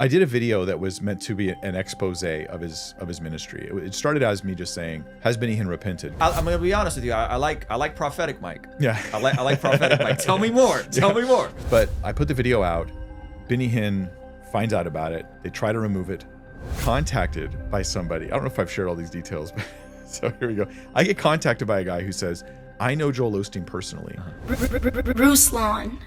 I did a video that was meant to be an expose of his ministry. It started as me just saying, "Has Benny Hinn repented?" I'm gonna be honest with you. I like prophetic Mike. Yeah. I like prophetic Mike. Tell me more. Tell me more. But I put the video out. Benny Hinn finds out about it. They try to remove it. Contacted by somebody. I don't know if I've shared all these details, but so here we go. I get contacted by a guy who says, "I know Joel Osteen personally." Ruslan.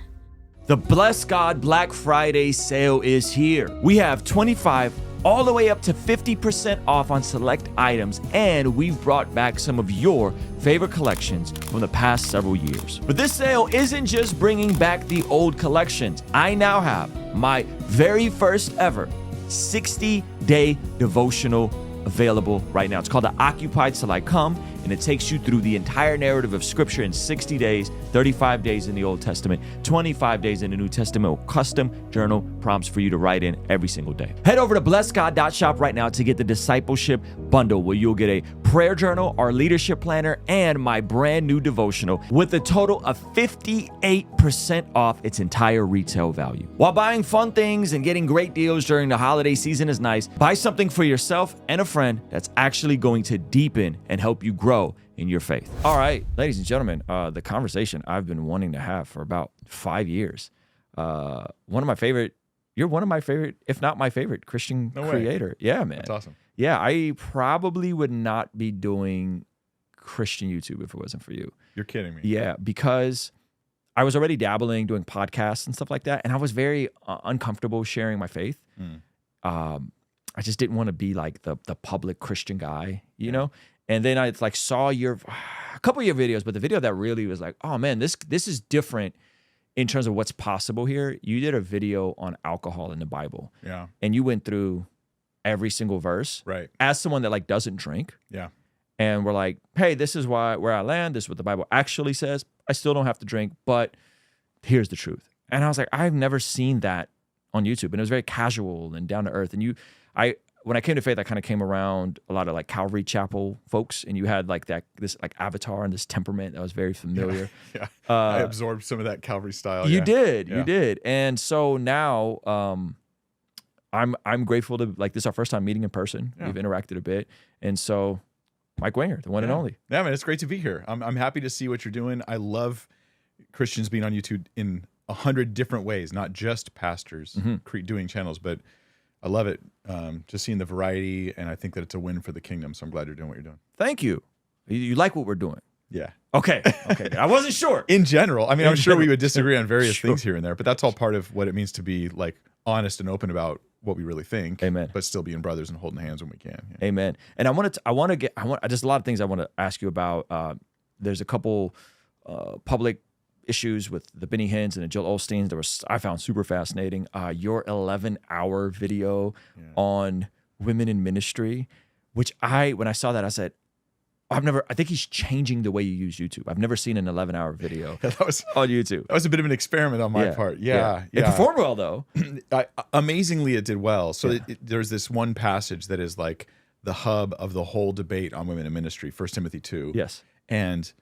The Bless God Black Friday sale is here. We have 25 all the way up to 50% off on select items, and we've brought back some of your favorite collections from the past several years. But this sale isn't just bringing back the old collections. I now have my very first ever 60-day devotional available right now. It's called the Occupied Till I Come, and it takes you through the entire narrative of Scripture in 60 days, 35 days in the Old Testament, 25 days in the New Testament, with custom journal prompts for you to write in every single day. Head over to blessgod.shop right now to get the Discipleship Bundle, where you'll get a prayer journal, our leadership planner, and my brand new devotional with a total of 58% off its entire retail value. While buying fun things and getting great deals during the holiday season is nice, buy something for yourself and a friend that's actually going to deepen and help you grow in your faith. All right, ladies and gentlemen, the conversation I've been wanting to have for about 5 years. You're one of my favorite, if not my favorite Christian creator. Yeah, man. That's awesome. Yeah, I probably would not be doing Christian YouTube if it wasn't for you. You're kidding me. Yeah, because I was already dabbling, doing podcasts and stuff like that, and I was very uncomfortable sharing my faith. I just didn't want to be like the public Christian guy, you know? And then I like saw a couple of your videos, but the video that really was like, oh man, this is different in terms of what's possible here. You did a video on alcohol in the Bible. Yeah. And you went through every single verse. Right. As someone that like doesn't drink. Yeah. And we're like, hey, this is where I land. This is what the Bible actually says. I still don't have to drink, but here's the truth. And I was like, I've never seen that on YouTube. And it was very casual and down to earth. And when I came to faith, I kind of came around a lot of like Calvary Chapel folks, and you had like this like avatar and this temperament that was very familiar. Yeah. I absorbed some of that Calvary style. You did. And so now I'm grateful to, like, this is our first time meeting in person. Yeah. We've interacted a bit. And so Mike Winger, the one and only. Yeah, man, it's great to be here. I'm happy to see what you're doing. I love Christians being on YouTube in 100 different ways, not just pastors doing channels, but I love it. Just seeing the variety, and I think that it's a win for the kingdom. So I'm glad you're doing what you're doing. Thank you. You like what we're doing? Yeah. Okay. I wasn't sure. In general, I mean, I'm sure we would disagree on various things here and there, but that's all part of what it means to be like honest and open about what we really think. Amen. But still being brothers and holding hands when we can. Yeah. Amen. And there's a lot of things I want to ask you about. There's a couple public issues with the Benny Hinns and the Joel Osteens I found super fascinating. Your 11-hour video on women in ministry, which when I saw that, I said, I think he's changing the way you use YouTube. I've never seen an 11-hour video on YouTube. That was a bit of an experiment on my part. Yeah. It performed well, though. Amazingly, it did well. So there's this one passage that is like the hub of the whole debate on women in ministry, 1 Timothy 2. Yes. And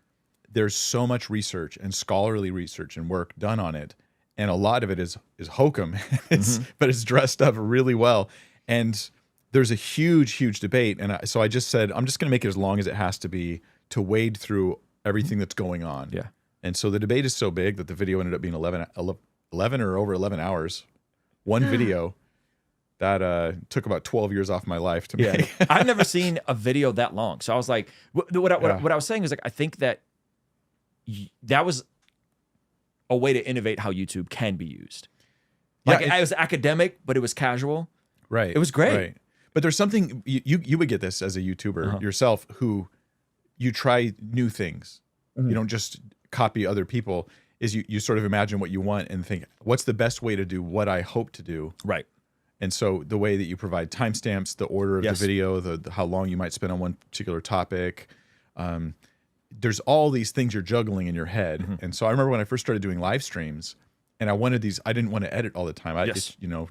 there's so much research and scholarly research and work done on it. And a lot of it is hokum, but it's dressed up really well. And there's a huge debate. And so I just said, I'm just going to make it as long as it has to be to wade through everything that's going on. Yeah. And so the debate is so big that the video ended up being 11 or over 11 hours. One video that took about 12 years off my life to make. I've never seen a video that long. So I was like, what I was saying is, like, I think that was a way to innovate how YouTube can be used. Like, it was academic, but it was casual. Right. It was great. Right. But there's something, you would get this as a YouTuber yourself, who you try new things. You don't just copy other people. You sort of imagine what you want and think, what's the best way to do what I hope to do? Right. And so the way that you provide timestamps, the order of the video, how long you might spend on one particular topic, there's all these things you're juggling in your head. And so I remember when I first started doing live streams, and I didn't want to edit all the time.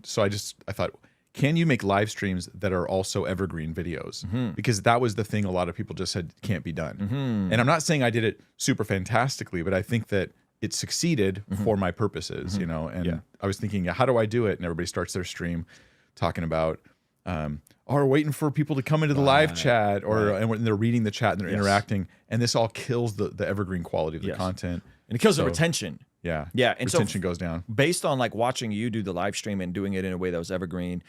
So I thought, can you make live streams that are also evergreen videos? Because that was the thing a lot of people just said can't be done. And I'm not saying I did it super fantastically, but I think that it succeeded for my purposes, you know? And I was thinking, how do I do it? And everybody starts their stream talking about, or waiting for people to come into the live chat, or and when they're reading the chat and they're interacting, and this all kills the evergreen quality of the content, and it kills the retention. Yeah, and retention goes down. Based on like watching you do the live stream and doing it in a way that was evergreen,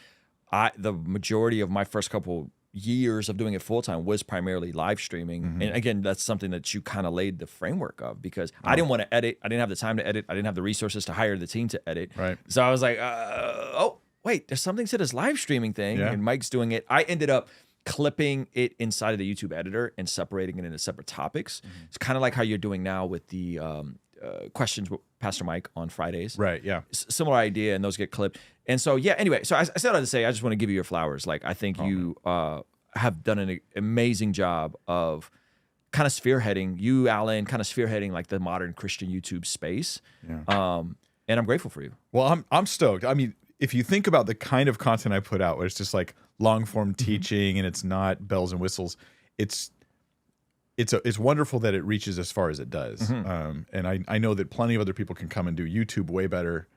the majority of my first couple years of doing it full time was primarily live streaming. And again, that's something that you kind of laid the framework of, because I didn't want to edit. I didn't have the time to edit. I didn't have the resources to hire the team to edit. Right. So I was like, oh, wait, there's something to this live streaming thing. Yeah. And Mike's doing it. I ended up clipping it inside of the YouTube editor and separating it into separate topics. It's kind of like how you're doing now with the questions with Pastor Mike on Fridays. Right, yeah. Similar idea, and those get clipped. And so, yeah, anyway, so I said to say, I just want to give you your flowers. Like, I think you have done an amazing job of kind of spearheading, you, Alan, kind of spearheading like the modern Christian YouTube space. Yeah. And I'm grateful for you. Well, I'm stoked. I mean, if you think about the kind of content I put out, where it's just like long form teaching and it's not bells and whistles, it's wonderful that it reaches as far as it does. And I know that plenty of other people can come and do YouTube way better.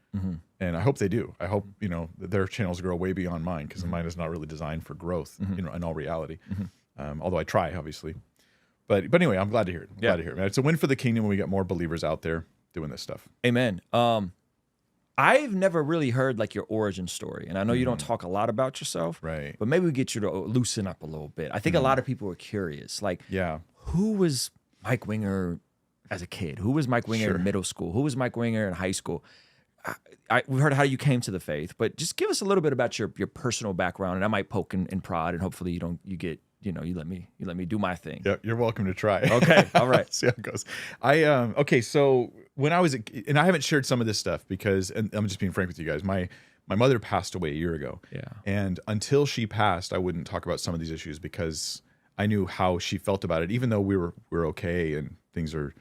And I hope they do. I hope, you know, that their channels grow way beyond mine, because mine is not really designed for growth, you know, in all reality. Although I try, obviously. But anyway, I'm glad to hear it. Glad to hear it, man. It's a win for the kingdom when we get more believers out there doing this stuff. Amen. I've never really heard like your origin story, and I know you don't talk a lot about yourself, right? But maybe we get you to loosen up a little bit. I think a lot of people are curious, like, who was Mike Winger as a kid? Who was Mike Winger in middle school? Who was Mike Winger in high school? We heard how you came to the faith, but just give us a little bit about your personal background, and I might poke and prod, and hopefully you let me do my thing. Yeah, you're welcome to try. Okay, all right. See how it goes. Okay, so when I was and I haven't shared some of this stuff because, and I'm just being frank with you guys, my mother passed away a year ago. Yeah. And until she passed, I wouldn't talk about some of these issues because I knew how she felt about it, even though we're okay and things are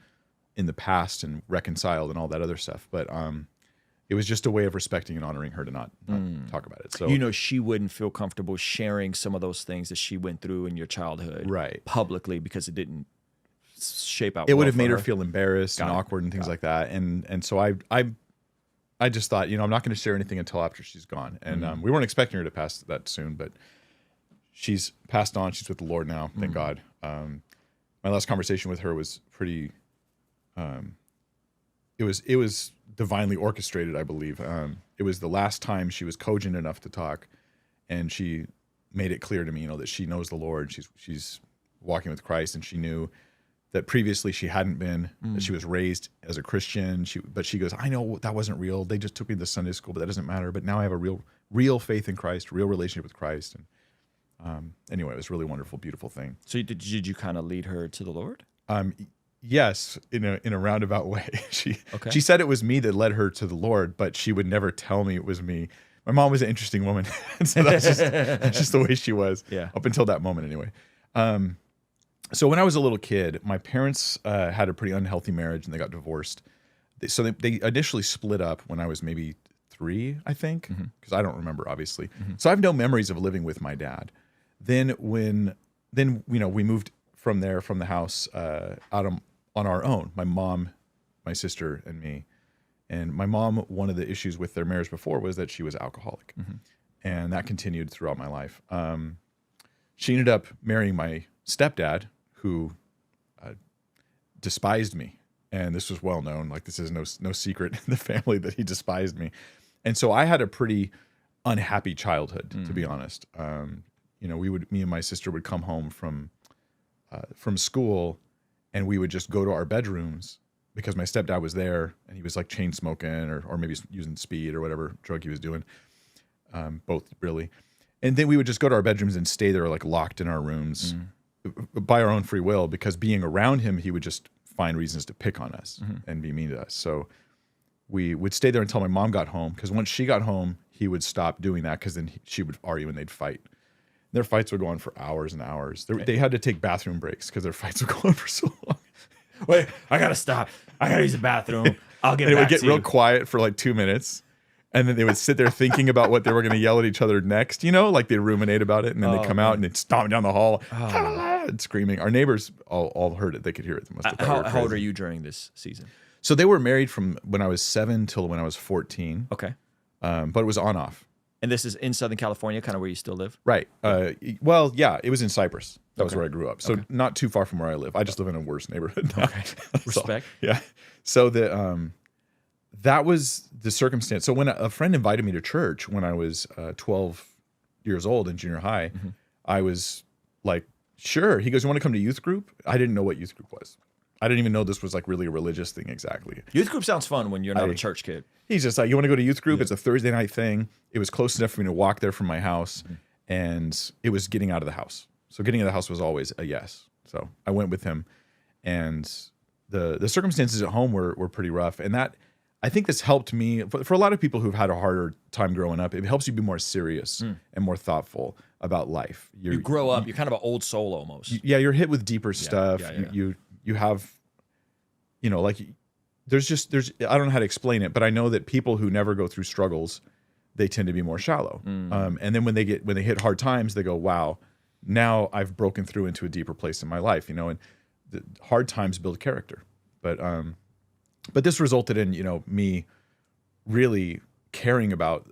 in the past and reconciled and all that other stuff. But it was just a way of respecting and honoring her to not talk about it. So, you know, she wouldn't feel comfortable sharing some of those things that she went through in your childhood, right, publicly, because it didn't shape out. It would have made her feel embarrassed and awkward and things like that. And so I just thought, you know, I'm not going to share anything until after she's gone. And we weren't expecting her to pass that soon, but she's passed on. She's with the Lord now, thank God. My last conversation with her was pretty. It was divinely orchestrated, I believe. It was the last time she was cogent enough to talk, and she made it clear to me, you know, that she knows the Lord. She's walking with Christ, and she knew that previously she hadn't been. That she was raised as a Christian. But she goes, I know that wasn't real. They just took me to Sunday school, but that doesn't matter. But now I have a real faith in Christ, real relationship with Christ. And anyway, it was a really wonderful, beautiful thing. So did you kind of lead her to the Lord? Yes, in a roundabout way. She said it was me that led her to the Lord, but she would never tell me it was me. My mom was an interesting woman, and so that's just the way she was. Yeah. Up until that moment, anyway. So when I was a little kid, my parents had a pretty unhealthy marriage, and they got divorced. So they initially split up when I was maybe 3, I think, because I don't remember, obviously. So I have no memories of living with my dad. Then you know, we moved from the house out on our own, my mom, my sister, and me. And my mom, one of the issues with their marriage before was that she was alcoholic. And that continued throughout my life. She ended up marrying my stepdad, who despised me. And this was well known. Like, this is no secret in the family that he despised me. And so I had a pretty unhappy childhood, to be honest. You know, me and my sister would come home from school, and we would just go to our bedrooms because my stepdad was there, and he was like chain smoking or maybe using speed or whatever drug he was doing. Both really. And then we would just go to our bedrooms and stay there, like locked in our rooms by our own free will, because being around him, he would just find reasons to pick on us and be mean to us. So we would stay there until my mom got home, because once she got home, he would stop doing that, because then she would argue and they'd fight. Their fights would go on for hours and hours. They had to take bathroom breaks because their fights would go on for so long. Wait, I gotta stop. I gotta use the bathroom. I'll get. It would get real quiet for like 2 minutes, and then they would sit there thinking about what they were going to yell at each other next. You know, like they'd ruminate about it, and then they'd come out and they'd stomp down the hall and screaming. Our neighbors all heard it. They could hear it. They must have thought how old are you during this season? So they were married from when I was 7 till when I was 14. Okay, but it was on off. And this is in Southern California, kind of where you still live? Right. Well, yeah, it was in Cypress. That was where I grew up. So not too far from where I live. I just live in a worse neighborhood now. Okay. Respect. So, yeah. So that was the circumstance. So when a friend invited me to church when I was 12 years old in junior high, I was like, sure. He goes, you want to come to youth group? I didn't know what youth group was. I didn't even know this was like really a religious thing exactly. Youth group sounds fun when you're not a church kid. He's just like, you want to go to youth group? It's a Thursday night thing. It was close enough for me to walk there from my house, and it was getting out of the house. So getting out of the house was always a yes. So I went with him, and the circumstances at home were pretty rough. And that, I think this helped me, for a lot of people who've had a harder time growing up, it helps you be more serious and more thoughtful about life. You grow up, you're kind of an old soul almost. You're hit with deeper stuff. You have, like there's I don't know how to explain it, but I know that people who never go through struggles, they tend to be more shallow. And then when they hit hard times, they go, wow, now I've broken through into a deeper place in my life, and the hard times build character. But this resulted in, me really caring about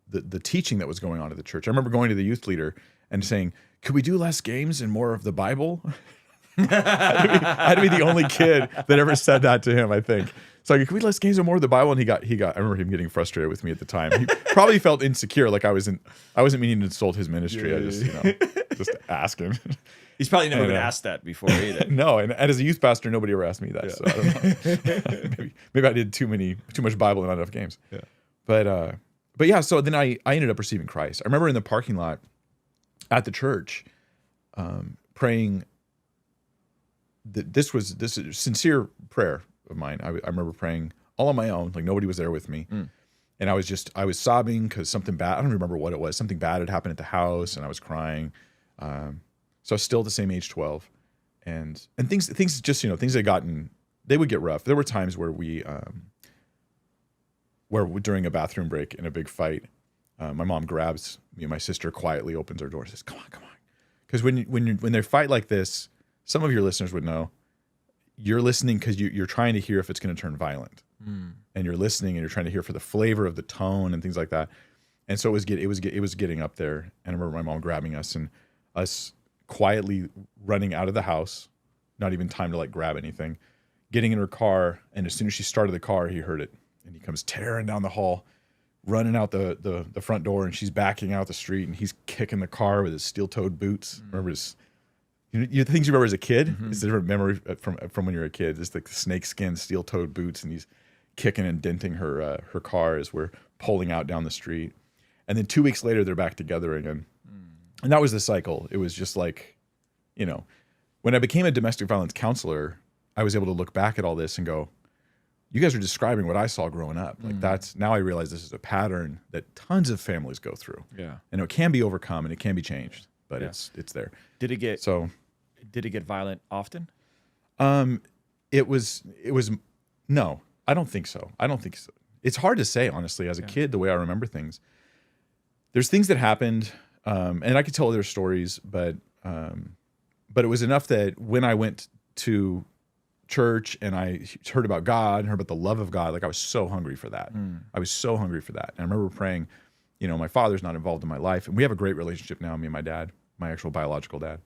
the teaching that was going on at the church. I remember going to the youth leader and saying, could we do less games and more of the Bible? I had to be the only kid that ever said that to him, I think. So like, can we less games or more of the Bible? And he got, I remember him getting frustrated with me at the time. He probably felt insecure, like I wasn't meaning to insult his ministry. I just, just ask him. He's probably never been asked that before either. No, and as a youth pastor, nobody ever asked me that. So I don't know. maybe I did too much Bible and not enough games. Yeah. But yeah, so then I ended up receiving Christ. I remember in the parking lot at the church, praying. This is a sincere prayer of mine. I remember praying all on my own, like nobody was there with me. And I was sobbing because something bad, I don't remember what it was. Something bad had happened at the house and I was crying. So I was still at the same age, 12. And things just, things had gotten, they would get rough. There were times where during a bathroom break in a big fight, my mom grabs me and my sister, quietly opens our door and says, come on. Because when they fight like this, some of your listeners would know, you're listening because you're trying to hear if it's going to turn violent. And you're listening and you're trying to hear for the flavor of the tone and things like that. And so it was getting up there. And I remember my mom grabbing us and us quietly running out of the house, not even time to like grab anything, getting in her car. And as soon as she started the car, he heard it. And he comes tearing down the hall, running out the front door, and she's backing out the street, and he's kicking the car with his steel-toed boots. Remember his, the things you remember as a kid? It's a different memory from when you're a kid. It's like the snakeskin steel-toed boots, and he's kicking and denting her car as we're pulling out down the street. And then 2 weeks later, they're back together again. And that was the cycle. It was just like, when I became a domestic violence counselor, I was able to look back at all this and go, you guys are describing what I saw growing up. Like now I realize this is a pattern that tons of families go through. Yeah. And it can be overcome and it can be changed, but it's there. Did it get violent often? It was no, I don't think so. It's hard to say, honestly, as a kid, the way I remember things. There's things that happened, and I could tell other stories, but it was enough that when I went to church and I heard about God and heard about the love of God, like I was so hungry for that. I was so hungry for that. And I remember praying, my father's not involved in my life, and we have a great relationship now, me and my dad, my actual biological dad.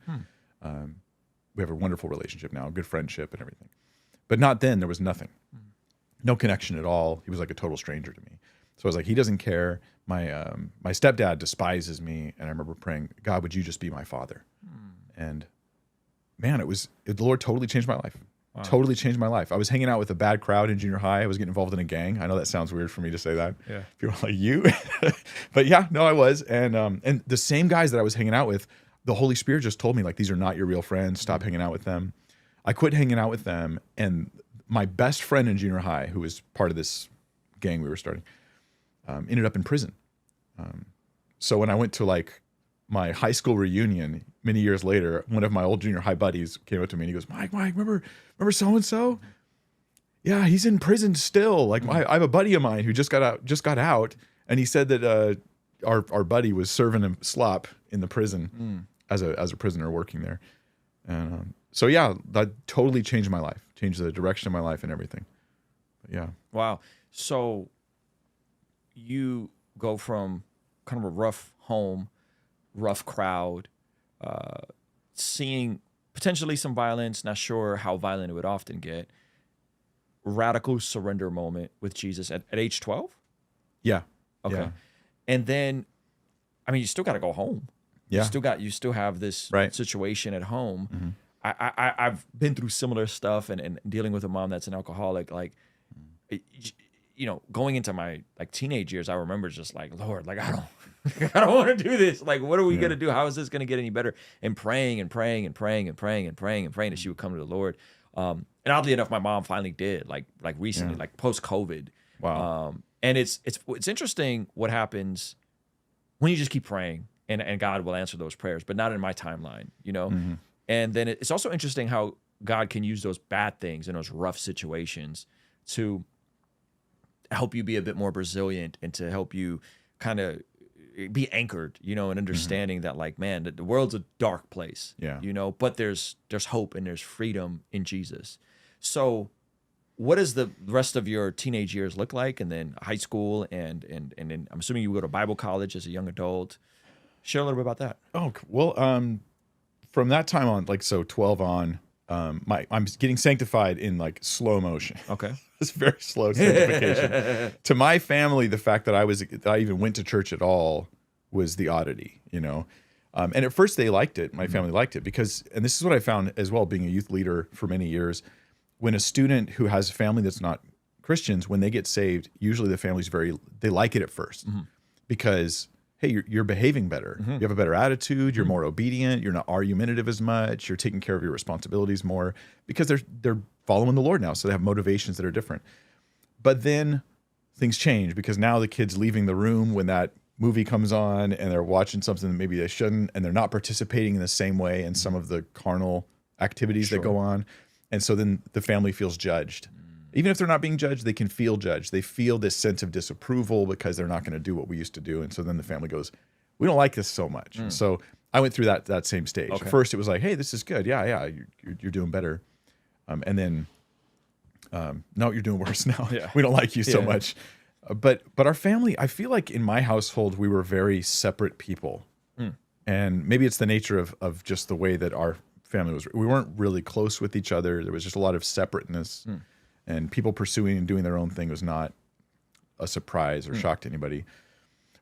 We have a wonderful relationship now, a good friendship and everything. But not then, there was nothing. No connection at all. He was like a total stranger to me. So I was like, he doesn't care. My stepdad despises me. And I remember praying, God, would you just be my father? And man, the Lord totally changed my life. Wow. Totally changed my life. I was hanging out with a bad crowd in junior high. I was getting involved in a gang. I know that sounds weird for me to say that. Yeah. People are like, you? But yeah, no, I was. And the same guys that I was hanging out with, the Holy Spirit just told me, like, these are not your real friends. Stop hanging out with them. I quit hanging out with them. And my best friend in junior high, who was part of this gang we were starting, ended up in prison. So when I went to like my high school reunion many years later, one of my old junior high buddies came up to me and he goes, Mike, remember so-and-so? Yeah, he's in prison still. Like I have a buddy of mine who just got out, and he said that our buddy was serving him slop in the prison as a prisoner working there. And so yeah, that totally changed my life, changed the direction of my life and everything. But yeah. Wow. So you go from kind of a rough home, rough crowd, seeing potentially some violence, not sure how violent it would often get. Radical surrender moment with Jesus at age 12? Yeah. Okay. Yeah. And then, I mean, you still got to go home. Yeah. You still have this situation at home. Mm-hmm. I've been through similar stuff and dealing with a mom that's an alcoholic. Like, you know, going into my like teenage years, I remember just like, Lord, like I don't want to do this. Like, what are we gonna do? How is this gonna get any better? And praying and praying and praying and praying and praying and praying that she would come to the Lord. And oddly enough, my mom finally did. Like recently, like post COVID. Wow. And it's interesting what happens when you just keep praying and God will answer those prayers, but not in my timeline, you know. Mm-hmm. And then it's also interesting how God can use those bad things and those rough situations to help you be a bit more resilient and to help you kind of be anchored, you know, and understanding that like, man, the world's a dark place, you know, but there's hope and there's freedom in Jesus. So what does the rest of your teenage years look like? And then high school and then I'm assuming you go to Bible college as a young adult. Share a little bit about that. Oh, well, from that time on, like, so 12 on, I'm getting sanctified in like slow motion. Okay. It's very slow sanctification. To my family, the fact that I even went to church at all was the oddity, you know? And at first they liked it. My family liked it because, and this is what I found as well, being a youth leader for many years, when a student who has a family that's not Christians, when they get saved, usually the family's they like it at first because, hey, you're behaving better. You have a better attitude. You're more obedient. You're not argumentative as much. You're taking care of your responsibilities more because they're following the Lord now. So they have motivations that are different. But then things change because now the kid's leaving the room when that movie comes on and they're watching something that maybe they shouldn't, and they're not participating in the same way in some of the carnal activities that go on. And so then the family feels judged. Even if they're not being judged, they can feel judged. They feel this sense of disapproval because they're not going to do what we used to do. And so then the family goes, we don't like this so much. So I went through that same stage. Okay. First, it was like, hey, this is good. Yeah, you're doing better. And then, no, you're doing worse now. We don't like you so much. But our family, I feel like in my household, we were very separate people. And maybe it's the nature of just the way that our family was. We weren't really close with each other. There was just a lot of separateness. And people pursuing and doing their own thing was not a surprise or shock to anybody.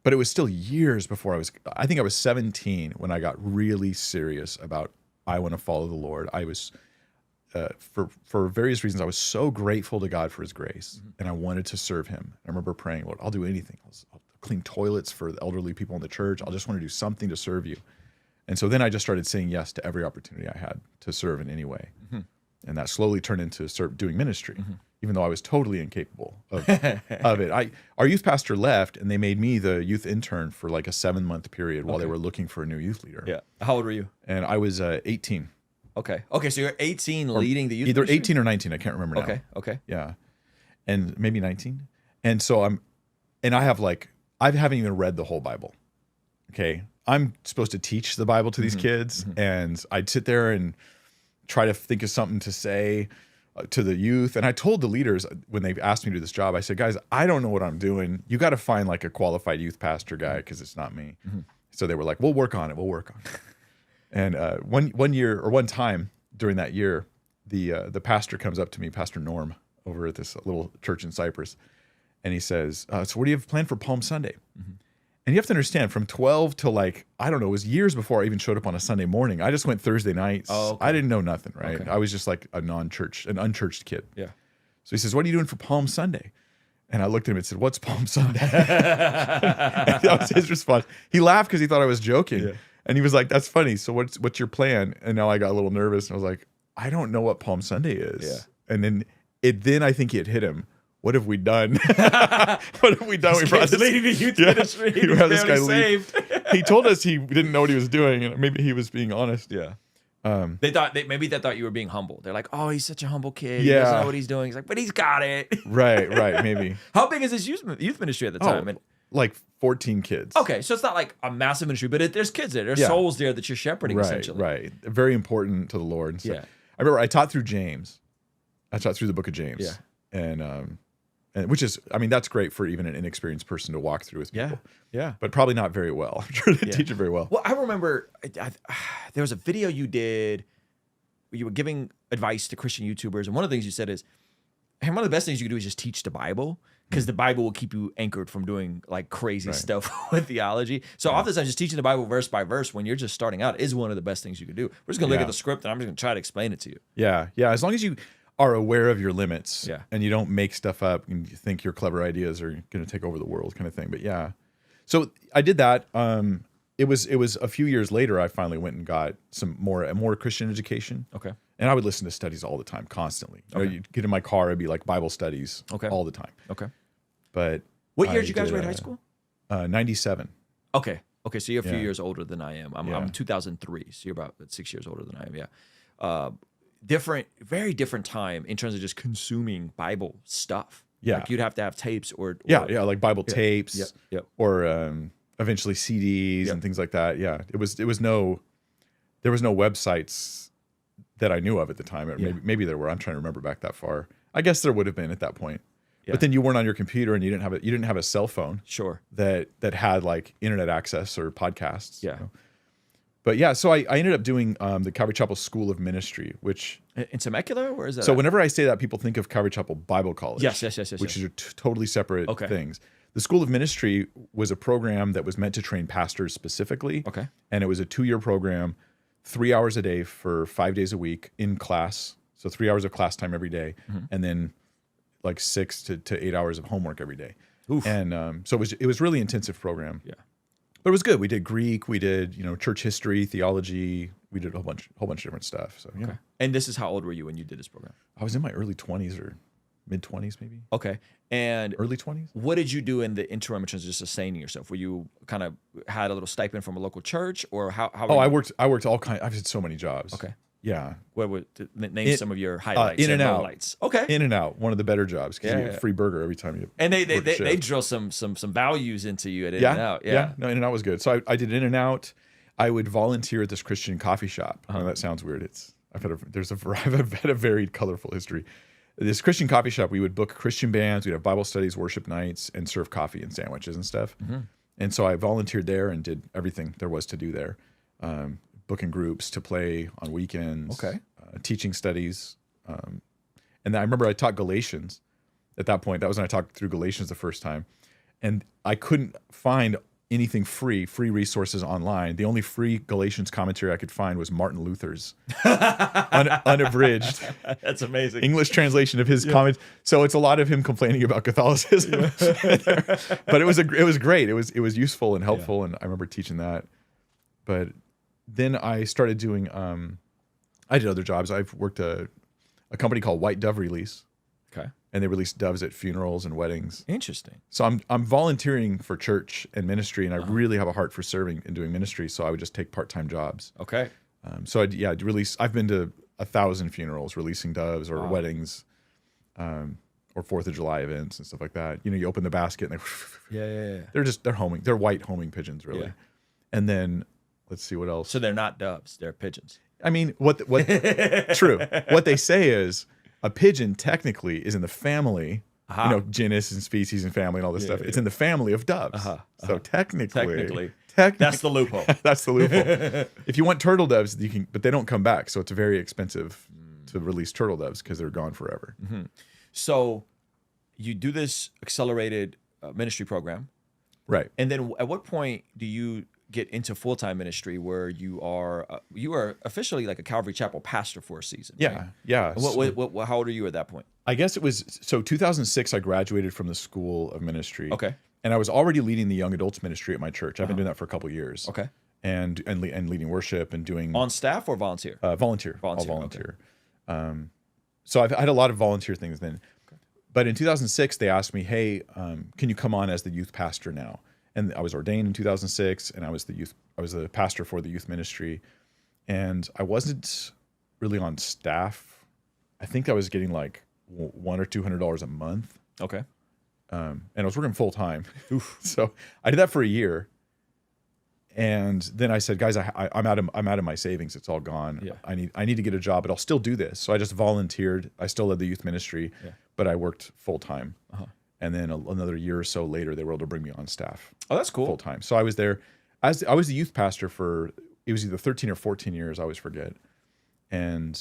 But it was still years before I think I was 17 when I got really serious about, I want to follow the Lord. I was, for various reasons, I was so grateful to God for his grace. And I wanted to serve him. I remember praying, Lord, I'll do anything. I'll clean toilets for the elderly people in the church. I'll just want to do something to serve you. And so then I just started saying yes to every opportunity I had to serve in any way. And that slowly turned into doing ministry, even though I was totally incapable of it. Our youth pastor left, and they made me the youth intern for like a 7-month period while they were looking for a new youth leader. Yeah. How old were you? And I was 18. Okay. So you're 18 leading the youth Either ministry? 18 or 19. I can't remember now. Okay. Yeah. And maybe 19. And so I haven't even read the whole Bible. Okay. I'm supposed to teach the Bible to these kids, and I'd sit there and try to think of something to say to the youth. And I told the leaders when they asked me to do this job, I said, guys, I don't know what I'm doing. You got to find like a qualified youth pastor guy because it's not me. So they were like, we'll work on it. And one time during that year, the pastor comes up to me, Pastor Norm, over at this little church in Cyprus. And he says, so what do you have planned for Palm Sunday? And you have to understand, from 12 till like, I don't know, it was years before I even showed up on a Sunday morning. I just went Thursday nights. I didn't know nothing, right? I was just like an unchurched kid. Yeah. So he says, what are you doing for Palm Sunday? And I looked at him and said, what's Palm Sunday? And that was his response. He laughed because he thought I was joking. Yeah. And he was like, that's funny. So what's your plan? And now I got a little nervous. And I was like, I don't know what Palm Sunday is. Yeah. And then I think it hit him. What have we done? What have we done? We brought this leading the youth ministry. We brought this guy saved. He told us he didn't know what he was doing, and maybe he was being honest. Yeah. They thought you were being humble. They're like, oh, he's such a humble kid. He doesn't know what he's doing. He's like, but he's got it. Right, maybe. How big is his youth ministry at the time? Like 14 kids. Okay, so it's not like a massive ministry, but there's kids there. There's souls there that you're shepherding, essentially. Right. Very important to the Lord. So I remember I taught through James. I taught through the book of James. Yeah. And and which is, I mean, that's great for even an inexperienced person to walk through with people. Yeah. But probably not very well. I'm sure they teach it very well. Well, I remember there was a video you did where you were giving advice to Christian YouTubers. And one of the things you said is, hey, one of the best things you can do is just teach the Bible, because the Bible will keep you anchored from doing like crazy stuff with theology. So oftentimes just teaching the Bible verse by verse when you're just starting out is one of the best things you can do. We're just going to look at the script and I'm just going to try to explain it to you. Yeah. Yeah. As long as you are aware of your limits and you don't make stuff up and you think your clever ideas are going to take over the world kind of thing. But yeah. So I did that. It was a few years later I finally went and got some more Christian education. Okay. And I would listen to studies all the time, constantly. You know, you'd get in my car, it'd be like Bible studies all the time. Okay. But what year did you graduate high school? 97. Okay. Okay. So you're a few years older than I am. I'm 2003. So you're about 6 years older than I am. Yeah. Very different time in terms of just consuming Bible stuff. Yeah. Like you'd have to have tapes or like Bible tapes or eventually CDs and things like that. Yeah. There was no websites that I knew of at the time. Maybe there were. I'm trying to remember back that far. I guess there would have been at that point. Yeah. But then you weren't on your computer and you didn't have a cell phone. Sure. That had like internet access or podcasts. Yeah. You know? But yeah, so I ended up doing the Calvary Chapel School of Ministry, which in Temecula, or is that? So whenever I say that, people think of Calvary Chapel Bible College. Yes. Which are totally separate things. The School of Ministry was a program that was meant to train pastors specifically. Okay. And it was a 2-year program, 3 hours a day for 5 days a week in class. So 3 hours of class time every day, and then like 6 to 8 hours of homework every day. Oof. And so it was really intensive program. Yeah. But it was good. We did Greek, we did, church history, theology, we did a whole bunch of different stuff. So yeah. Okay. And this is how old were you when you did this program? I was in my early 20s or mid 20s maybe. Okay. And early 20s. What did you do in the interim in terms of just sustaining yourself? Were you kind of had a little stipend from a local church, or how I worked all kinds. I've had so many jobs. Okay. Yeah. What would name some of your highlights? In and out. Lowlights. Okay. In and out. One of the better jobs because you get a free burger every time you. And they drill some values into you at In and Out. Yeah. No, In and Out was good. So I did In and Out. I would volunteer at this Christian coffee shop. I know that sounds weird. I've had a varied, colorful history. This Christian coffee shop, we would book Christian bands. We'd have Bible studies, worship nights, and serve coffee and sandwiches and stuff. And so I volunteered there and did everything there was to do there. Booking groups to play on weekends, teaching studies. And then I remember I taught Galatians at that point. That was when I talked through Galatians the first time. And I couldn't find anything free resources online. The only free Galatians commentary I could find was Martin Luther's unabridged. That's amazing. English translation of his comments. So it's a lot of him complaining about Catholicism. But it was great. It was useful and helpful. And I remember teaching that. But then I started doing, I did other jobs. I've worked a company called White Dove Release. Okay. And they release doves at funerals and weddings. Interesting. So I'm volunteering for church and ministry, and I really have a heart for serving and doing ministry. So I would just take part-time jobs. Okay. So I'd release. I've been to 1,000 funerals, releasing doves or weddings, or 4th of July events and stuff like that. You open the basket and they're homing. They're white homing pigeons, really. Yeah. And then let's see what else. So they're not doves; they're pigeons. I mean, what? True. What they say is, a pigeon technically is in the family, genus and species and family and all this stuff. It's in the family of doves. So technically, that's the loophole. That's the loophole. If you want turtle doves, you can, but they don't come back. So it's very expensive to release turtle doves because they're gone forever. So you do this accelerated ministry program. Right. And then at what point do you get into full-time ministry where you are officially like a Calvary Chapel pastor for a season? Yeah, right? yeah. How old are you at that point? I guess it was 2006. I graduated from the School of Ministry. Okay. And I was already leading the young adults ministry at my church. I've been doing that for a couple of years. Okay. And leading worship and doing on staff or volunteer. Volunteer. All volunteer. Okay. So I had a lot of volunteer things then. Okay. But in 2006, they asked me, "Hey, can you come on as the youth pastor now?" And I was ordained in 2006, and I was the pastor for the youth ministry, and I wasn't really on staff. I think I was getting like $100 or $200 a month. Okay. And I was working full time. So I did that for a year, and then I said, "Guys, I'm out of my savings. It's all gone. Yeah. I need to get a job, but I'll still do this." So I just volunteered. I still led the youth ministry, but I worked full time. And then another year or so later, they were able to bring me on staff. Oh, that's cool. Full time. So I was there. I was the youth pastor for, it was either 13 or 14 years. I always forget. And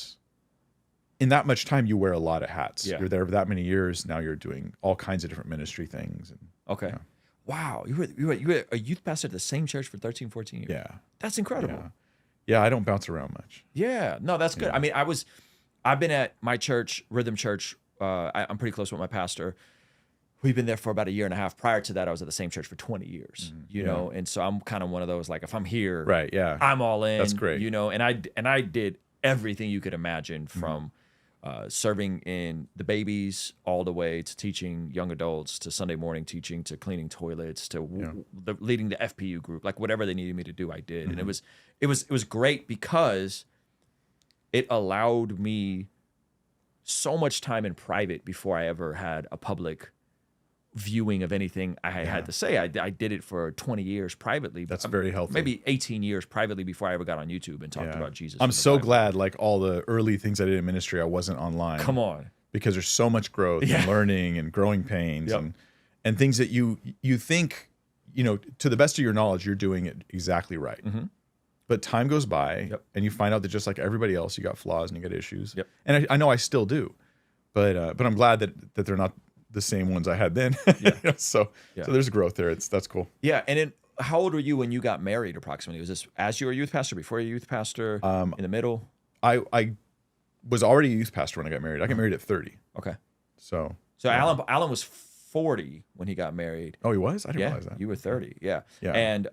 in that much time, you wear a lot of hats. Yeah. You're there for that many years. Now you're doing all kinds of different ministry things. And, Okay. yeah. Wow. You were a youth pastor at the same church for 13, 14 years. Yeah. That's incredible. Yeah. I don't bounce around much. Yeah. No, that's good. Yeah. I mean, I've been at my church, Rhythm Church. I'm pretty close with my pastor. We've been there for about a year and a half. Prior to that, I was at the same church for 20 years, you know? And so I'm kind of one of those, like, if I'm here, Right. Yeah. I'm all in. That's great. You know, and I did everything you could imagine from serving in the babies all the way to teaching young adults, to Sunday morning teaching, to cleaning toilets, to leading the FPU group, like whatever they needed me to do, I did. And it was great because it allowed me so much time in private before I ever had a public viewing of anything I had to say. I did it for 20 years privately. That's very healthy. Maybe 18 years privately before I ever got on YouTube and talked about Jesus. I'm so glad, like all the early things I did in ministry, I wasn't online. Come on. Because there's so much growth and learning and growing pains and things that you think, you know, to the best of your knowledge, you're doing it exactly right. But time goes by and you find out that just like everybody else, you got flaws and you got issues. And I know I still do, but I'm glad that they're not the same ones I had then. So there's growth there. That's cool. Yeah. And then how old were you when you got married approximately? Was this as you were a youth pastor, before you were a youth pastor, in the middle? I was already a youth pastor when I got married. I got married at 30. Okay. So Alan was 40 when he got married. Oh, he was? I didn't realize that. You were 30. Yeah. And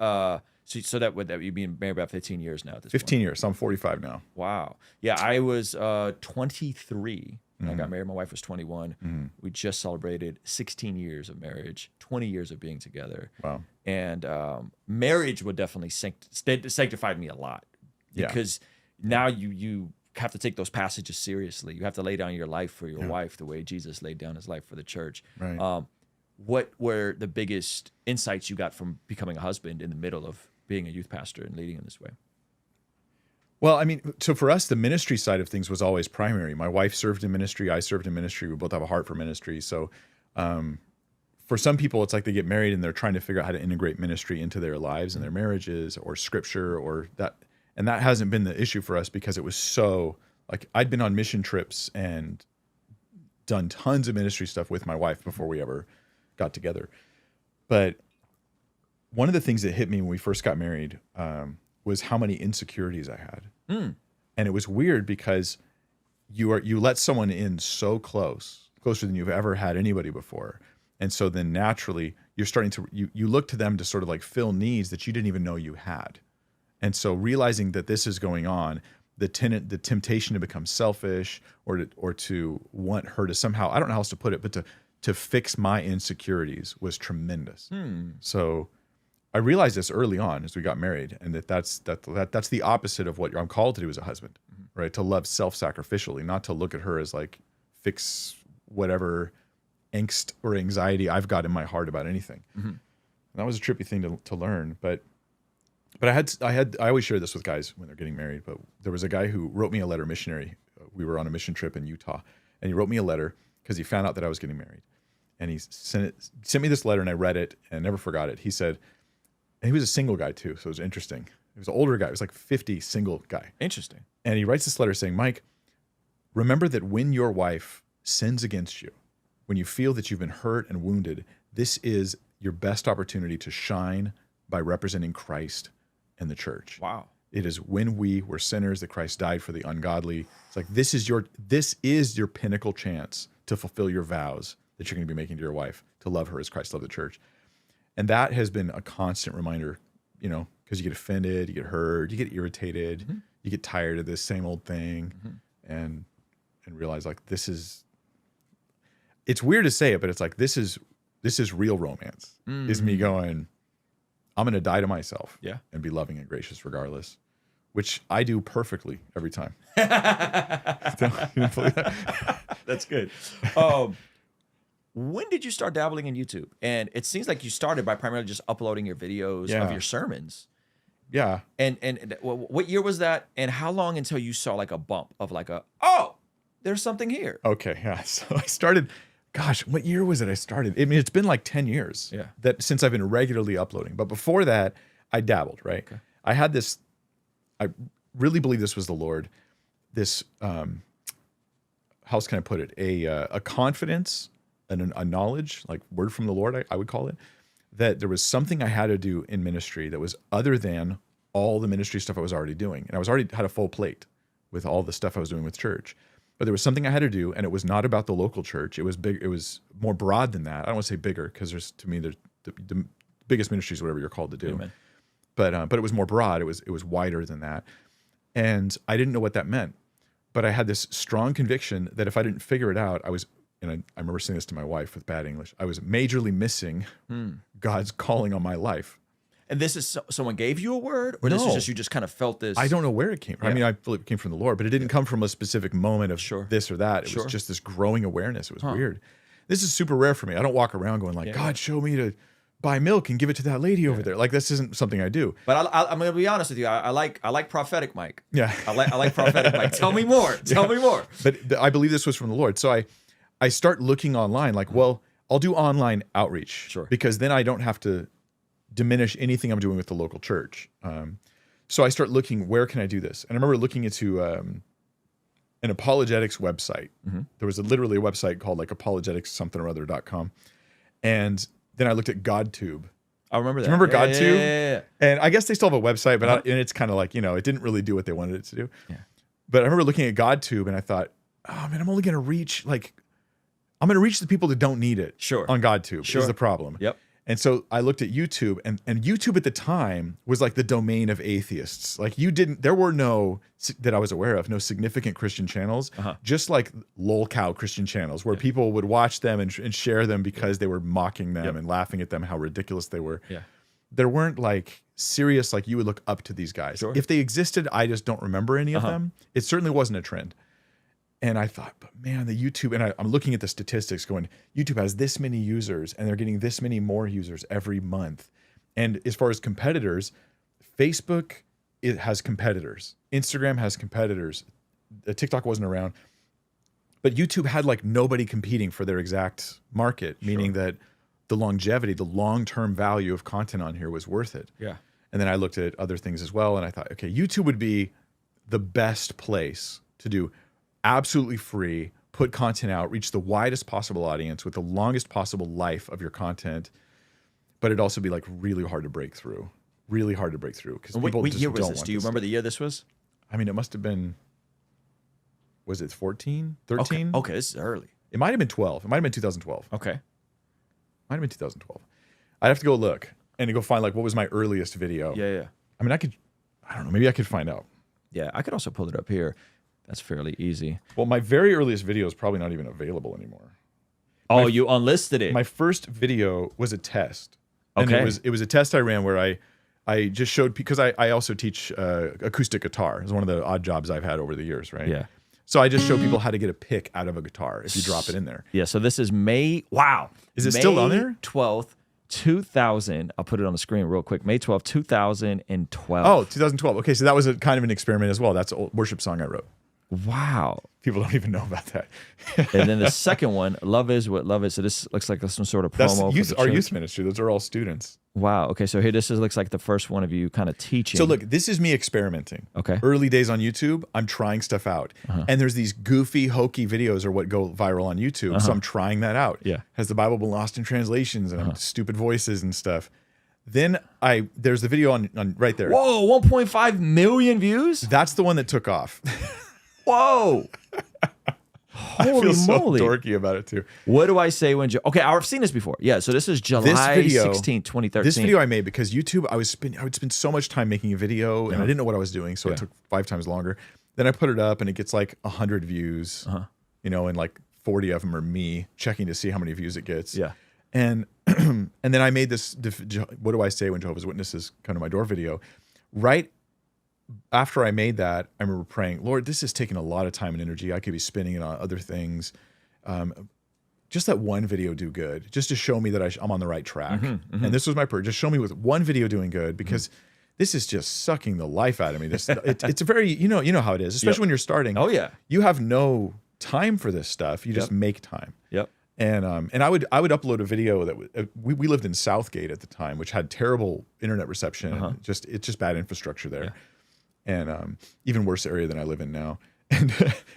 so that you've been married about 15 years now at this 15 point. years. So I'm 45 now. Wow. Yeah. I was 23 when I got married. My wife was 21. We just celebrated 16 years of marriage, 20 years of being together. Wow. And marriage would definitely sanctified me a lot, because now you have to take those passages seriously. You have to lay down your life for your wife the way Jesus laid down his life for the church. Right. What were the biggest insights you got from becoming a husband in the middle of being a youth pastor and leading in this way? Well, I mean, so for us, the ministry side of things was always primary. My wife served in ministry. I served in ministry. We both have a heart for ministry. So for some people, it's like they get married and they're trying to figure out how to integrate ministry into their lives and their marriages, or scripture, or that. And that hasn't been the issue for us, because it was so, like, I'd been on mission trips and done tons of ministry stuff with my wife before we ever got together. But one of the things that hit me when we first got married was how many insecurities I had. And it was weird, because you let someone in so closer than you've ever had anybody before. And so then naturally you're starting to, you look to them to sort of like fill needs that you didn't even know you had. And so realizing that this is going on, the temptation to become selfish or to want her to somehow, I don't know how else to put it, but to fix my insecurities was tremendous. So I realized this early on as we got married, and that's the opposite of what I'm called to do as a husband, right? To love self-sacrificially, not to look at her as like fix whatever angst or anxiety I've got in my heart about anything. And that was a trippy thing to learn, but I always share this with guys when they're getting married. But there was a guy who wrote me a letter, missionary. We were on a mission trip in Utah, and he wrote me a letter because he found out that I was getting married, and he sent me this letter, and I read it and never forgot it. He said. And he was a single guy too, so it was interesting. He was an older guy. He was like 50, single guy. Interesting. And he writes this letter saying, Mike, remember that when your wife sins against you, when you feel that you've been hurt and wounded, this is your best opportunity to shine by representing Christ and the church. Wow. It is when we were sinners that Christ died for the ungodly. It's like this is your pinnacle chance to fulfill your vows that you're going to be making to your wife, to love her as Christ loved the church. And that has been a constant reminder, you know, because you get offended, you get hurt, you get irritated, you get tired of this same old thing, and realize like it's weird to say it, but it's like this is real romance. Is me going, I'm going to die to myself, and be loving and gracious regardless, which I do perfectly every time. That's good. When did you start dabbling in YouTube? And it seems like you started by primarily just uploading your videos of your sermons. Yeah. And what year was that? And how long until you saw like a bump of like there's something here? Okay. Yeah. So I started gosh, what year was it I started? I mean, it's been like 10 years that since I've been regularly uploading. But before that, I dabbled, right? Okay. I had this, I really believe this was the Lord, this, how else can I put it? A confidence and a knowledge, like word from the Lord, I would call it, that there was something I had to do in ministry that was other than all the ministry stuff I was already doing. And I was already had a full plate with all the stuff I was doing with church. But there was something I had to do, and it was not about the local church. It was big. It was more broad than that. I don't want to say bigger, because there's, to me, there's the biggest ministry is whatever you're called to do. Amen. But it was more broad. It was wider than that, and I didn't know what that meant. But I had this strong conviction that if I didn't figure it out, I was. And I remember saying this to my wife with bad English. I was majorly missing God's calling on my life. And this is someone gave you a word, or this is just you just kind of felt this? I don't know where it came from. Yeah. I mean, I believe it came from the Lord, but it didn't come from a specific moment of this or that. It was just this growing awareness. It was weird. This is super rare for me. I don't walk around going like, God, show me to buy milk and give it to that lady over there. Like, this isn't something I do. But I'm going to be honest with you. I like prophetic Mike. Yeah, I like prophetic Mike. Tell me more. Tell me more. But I believe this was from the Lord. So I start looking online. Like, well, I'll do online outreach because then I don't have to diminish anything I'm doing with the local church. So I start looking, where can I do this? And I remember looking into an apologetics website. There was literally a website called like apologetics-something-or-other.com. And then I looked at GodTube. I remember that. Do you remember GodTube? Yeah. And I guess they still have a website, but and it's kind of like, it didn't really do what they wanted it to do. Yeah. But I remember looking at GodTube and I thought, oh man, I'm only going to reach the people that don't need it on GodTube is the problem. Yep. And so I looked at YouTube, and YouTube at the time was like the domain of atheists. Like there were no, that I was aware of, no significant Christian channels, just like lolcow Christian channels where people would watch them and share them because they were mocking them and laughing at them, how ridiculous they were. Yeah. There weren't like serious, like you would look up to these guys. If they existed, I just don't remember any of them. It certainly wasn't a trend. And I thought, but man, the YouTube, and I'm looking at the statistics going, YouTube has this many users and they're getting this many more users every month. And as far as competitors, Facebook, it has competitors. Instagram has competitors. TikTok wasn't around. But YouTube had like nobody competing for their exact market, meaning that the longevity, the long-term value of content on here was worth it. Yeah. And then I looked at other things as well, and I thought, okay, YouTube would be the best place to do absolutely free, put content out, reach the widest possible audience with the longest possible life of your content, but it'd also be like really hard to break through. Really hard to break through because people what just year don't was this? want Do you remember the year this was? I mean, it must have been, was it 14, 13? Okay, this is early. It might have been 12. It might have been 2012. Okay. Might have been 2012. I'd have to go look and go find like what was my earliest video. Yeah. I mean, I don't know, maybe I could find out. Yeah, I could also pull it up here. That's fairly easy. Well, my very earliest video is probably not even available anymore. Oh, you unlisted it. My first video was a test. And it was a test I ran where I just showed, because I also teach acoustic guitar. It's one of the odd jobs I've had over the years, right? Yeah. So I just show people how to get a pick out of a guitar if you drop it in there. Yeah, so this is May, wow. Is it still on there? 12th, 2000. I'll put it on the screen real quick. May 12th, 2012. Oh, 2012. Okay, so that was a kind of an experiment as well. That's a worship song I wrote. Wow. People don't even know about that. And then the second one, Love Is What Love Is. So this looks like some sort of promo. That's our youth ministry. Those are all students. Wow. Okay, so here looks like the first one of you kind of teaching. So look, this is me experimenting. Okay. Early days on YouTube, I'm trying stuff out. And there's these goofy, hokey videos are what go viral on YouTube. So I'm trying that out. Yeah. Has the Bible been lost in translations and stupid voices and stuff. Then there's the video on right there. Whoa, 1.5 million views? That's the one that took off. Whoa. I feel so moly. dorky about it too. What do I say when okay, I've seen this before. Yeah, so this is July 16, 2013. This video I made because YouTube, I would spend so much time making a video and I didn't know what I was doing, so it took 5 times longer. Then I put it up and it gets like 100 views, and like 40 of them are me checking to see how many views it gets. Yeah. And and then I made this, what do I say when Jehovah's Witnesses come to my door video. Right after I made that, I remember praying, Lord, this is taking a lot of time and energy. I could be spending it on other things. Just let one video do good, just to show me that I'm on the right track. And this was my prayer. Just show me with one video doing good, because this is just sucking the life out of me. It's a very, you know how it is, especially when you're starting. Oh yeah. You have no time for this stuff. You just make time. Yep. And I would upload a video that we lived in Southgate at the time, which had terrible internet reception. And it's just bad infrastructure there, and even worse area than I live in now.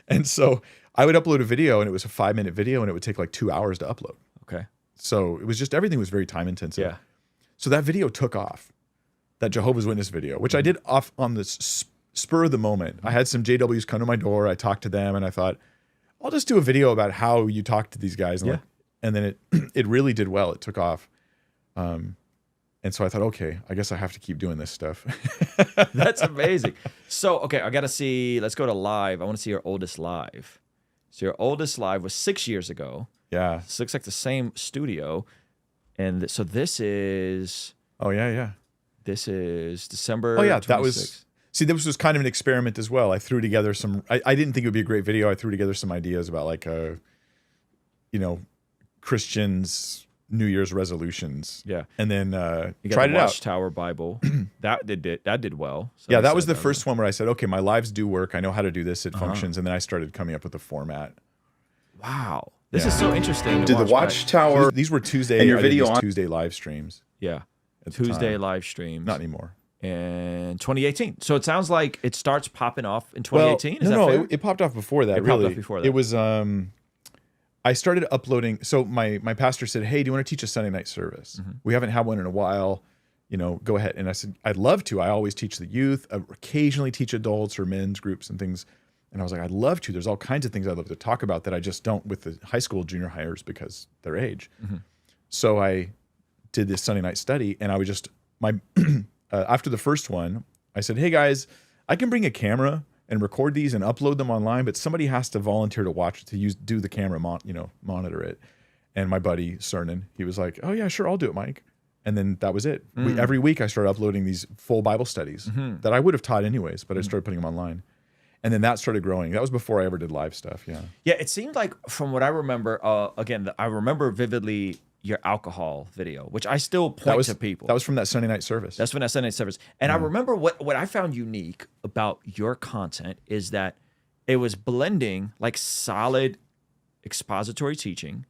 And so I would upload a video, and it was a 5-minute video, and it would take like 2 hours to upload. Okay. So it was just everything was very time intensive. Yeah. So that video took off, that Jehovah's Witness video, which I did off on this spur of the moment. I had some JWs come to my door. I talked to them, and I thought, I'll just do a video about how you talk to these guys. And, and then it really did well. It took off. And so I thought, okay, I guess I have to keep doing this stuff. That's amazing. So, okay, I got to see, let's go to live. I want to see your oldest live. So your oldest live was 6 years ago. Yeah. This looks like the same studio. And so this is... Oh, yeah. This is December 26th. That was... See, this was kind of an experiment as well. I threw together some... I didn't think it would be a great video. I threw together some ideas about like, Christians... New Year's resolutions. Yeah. And then you got tried the it out. Watchtower Bible. that did well. So yeah, that was the first one where I said, okay, my lives do work. I know how to do this. It functions. And then I started coming up with the format. Wow. This is so interesting. Did the Watchtower... These were Tuesday. And your video on... Tuesday live streams. Yeah. Tuesday live streams. Not anymore. In 2018. So it sounds like it starts popping off in 2018. Well, Is that fair? It popped off before that. It popped off before that. It was... I started uploading. So my pastor said, hey, do you want to teach a Sunday night service? We haven't had one in a while. Go ahead. And I said, I'd love to. I always teach the youth, occasionally teach adults or men's groups and things. And I was like, I'd love to. There's all kinds of things I'd love to talk about that I just don't with the high school junior hires because their age. So I did this Sunday night study, and I was just, after the first one, I said, hey guys, I can bring a camera and record these and upload them online, but somebody has to volunteer to watch, do the camera, monitor it. And my buddy Cernan, he was like, oh yeah, sure, I'll do it, Mike. And then that was it. Every week I started uploading these full Bible studies that I would have taught anyways, but I started putting them online. And then that started growing. That was before I ever did live stuff. Yeah. Yeah. It seemed like from what I remember, I remember vividly your alcohol video, which I still point to people. That was from that Sunday night service. That's from that Sunday night service. And I remember what I found unique about your content is that it was blending like solid expository teaching,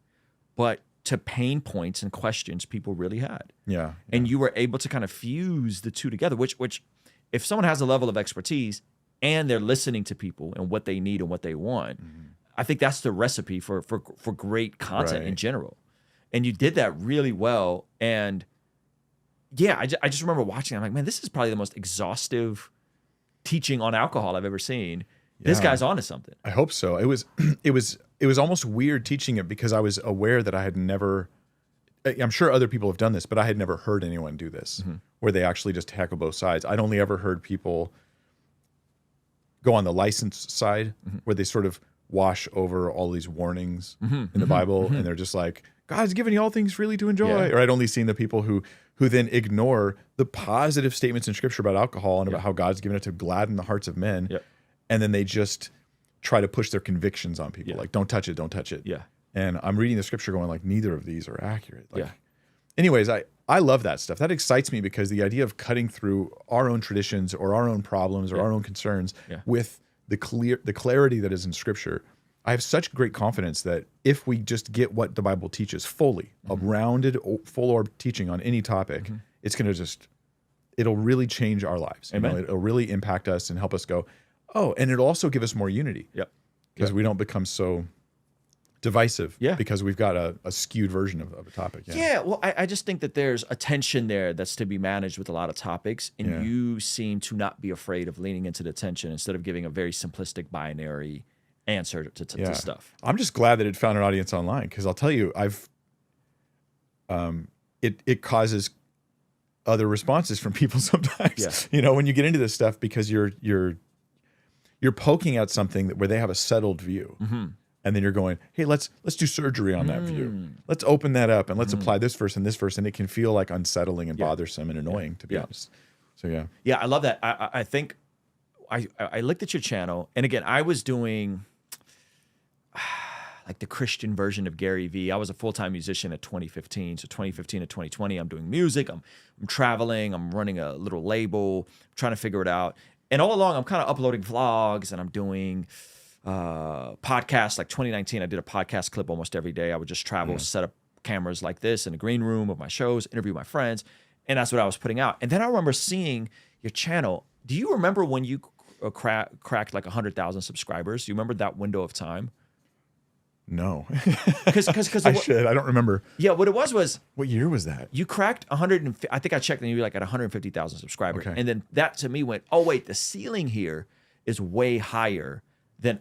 but to pain points and questions people really had. Yeah. And you were able to kind of fuse the two together, which if someone has a level of expertise and they're listening to people and what they need and what they want, I think that's the recipe for great content in general. And you did that really well. And yeah, I just remember watching. I'm like, man, this is probably the most exhaustive teaching on alcohol I've ever seen. Yeah. This guy's onto something. I hope so. It was almost weird teaching it because I was aware that I had never, I'm sure other people have done this, but I had never heard anyone do this where they actually just tackle both sides. I'd only ever heard people go on the license side where they sort of wash over all these warnings in the Bible and they're just like, God's given you all things freely to enjoy. Yeah. Or I'd only seen the people who then ignore the positive statements in Scripture about alcohol and about how God's given it to gladden the hearts of men. Yeah. And then they just try to push their convictions on people. Like, don't touch it, don't touch it. Yeah. And I'm reading the Scripture going like, neither of these are accurate. Like, anyways, I love that stuff. That excites me because the idea of cutting through our own traditions or our own problems or our own concerns with the clarity that is in Scripture, I have such great confidence that if we just get what the Bible teaches fully, a rounded, full orb teaching on any topic, it's going to it'll really change our lives. Amen. It'll really impact us and help us go, oh, and it'll also give us more unity. Yep. Because we don't become so divisive because we've got a skewed version of a topic. Yeah, well, I just think that there's a tension there that's to be managed with a lot of topics, and you seem to not be afraid of leaning into the tension instead of giving a very simplistic binary answer to stuff. I'm just glad that it found an audience online because I'll tell you, it causes other responses from people sometimes. Yeah. When you get into this stuff because you're poking at something where they have a settled view, and then you're going, hey, let's do surgery on that view. Let's open that up and let's apply this verse, and it can feel like unsettling and bothersome and annoying to be honest. So yeah, I love that. I think I looked at your channel, and again, I was doing like the Christian version of Gary Vee. I was a full-time musician at 2015. So 2015 to 2020, I'm doing music. I'm traveling. I'm running a little label, trying to figure it out. And all along, I'm kind of uploading vlogs, and I'm doing podcasts, like 2019, I did a podcast clip almost every day. I would just travel, set up cameras like this in the green room of my shows, interview my friends, and that's what I was putting out. And then I remember seeing your channel. Do you remember when you cracked like 100,000 subscribers? Do you remember that window of time? No. Because I should. I don't remember. Yeah, what it was What year was that? you cracked 100. I think I checked, and you were like at 150,000 subscribers. Okay. And then that to me went, oh wait, the ceiling here is way higher than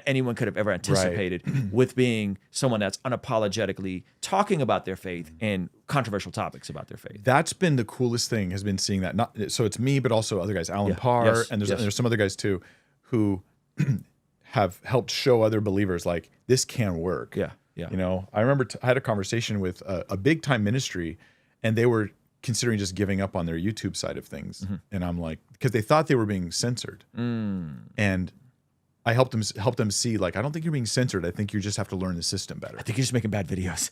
anyone could have ever anticipated with being someone that's unapologetically talking about their faith and controversial topics about their faith. That's been the coolest thing, has been seeing that. Not so it's me, but also other guys, Alan Parr, Yes. and Yes. there's some other guys too, who have helped show other believers like this can work. Yeah, yeah. You know, I remember I had a conversation with a big time ministry, and they were considering just giving up on their YouTube side of things, and I'm like, because they thought they were being censored, and I helped them see, like, I don't think you're being censored. I think you just have to learn the system better. I think you're just making bad videos.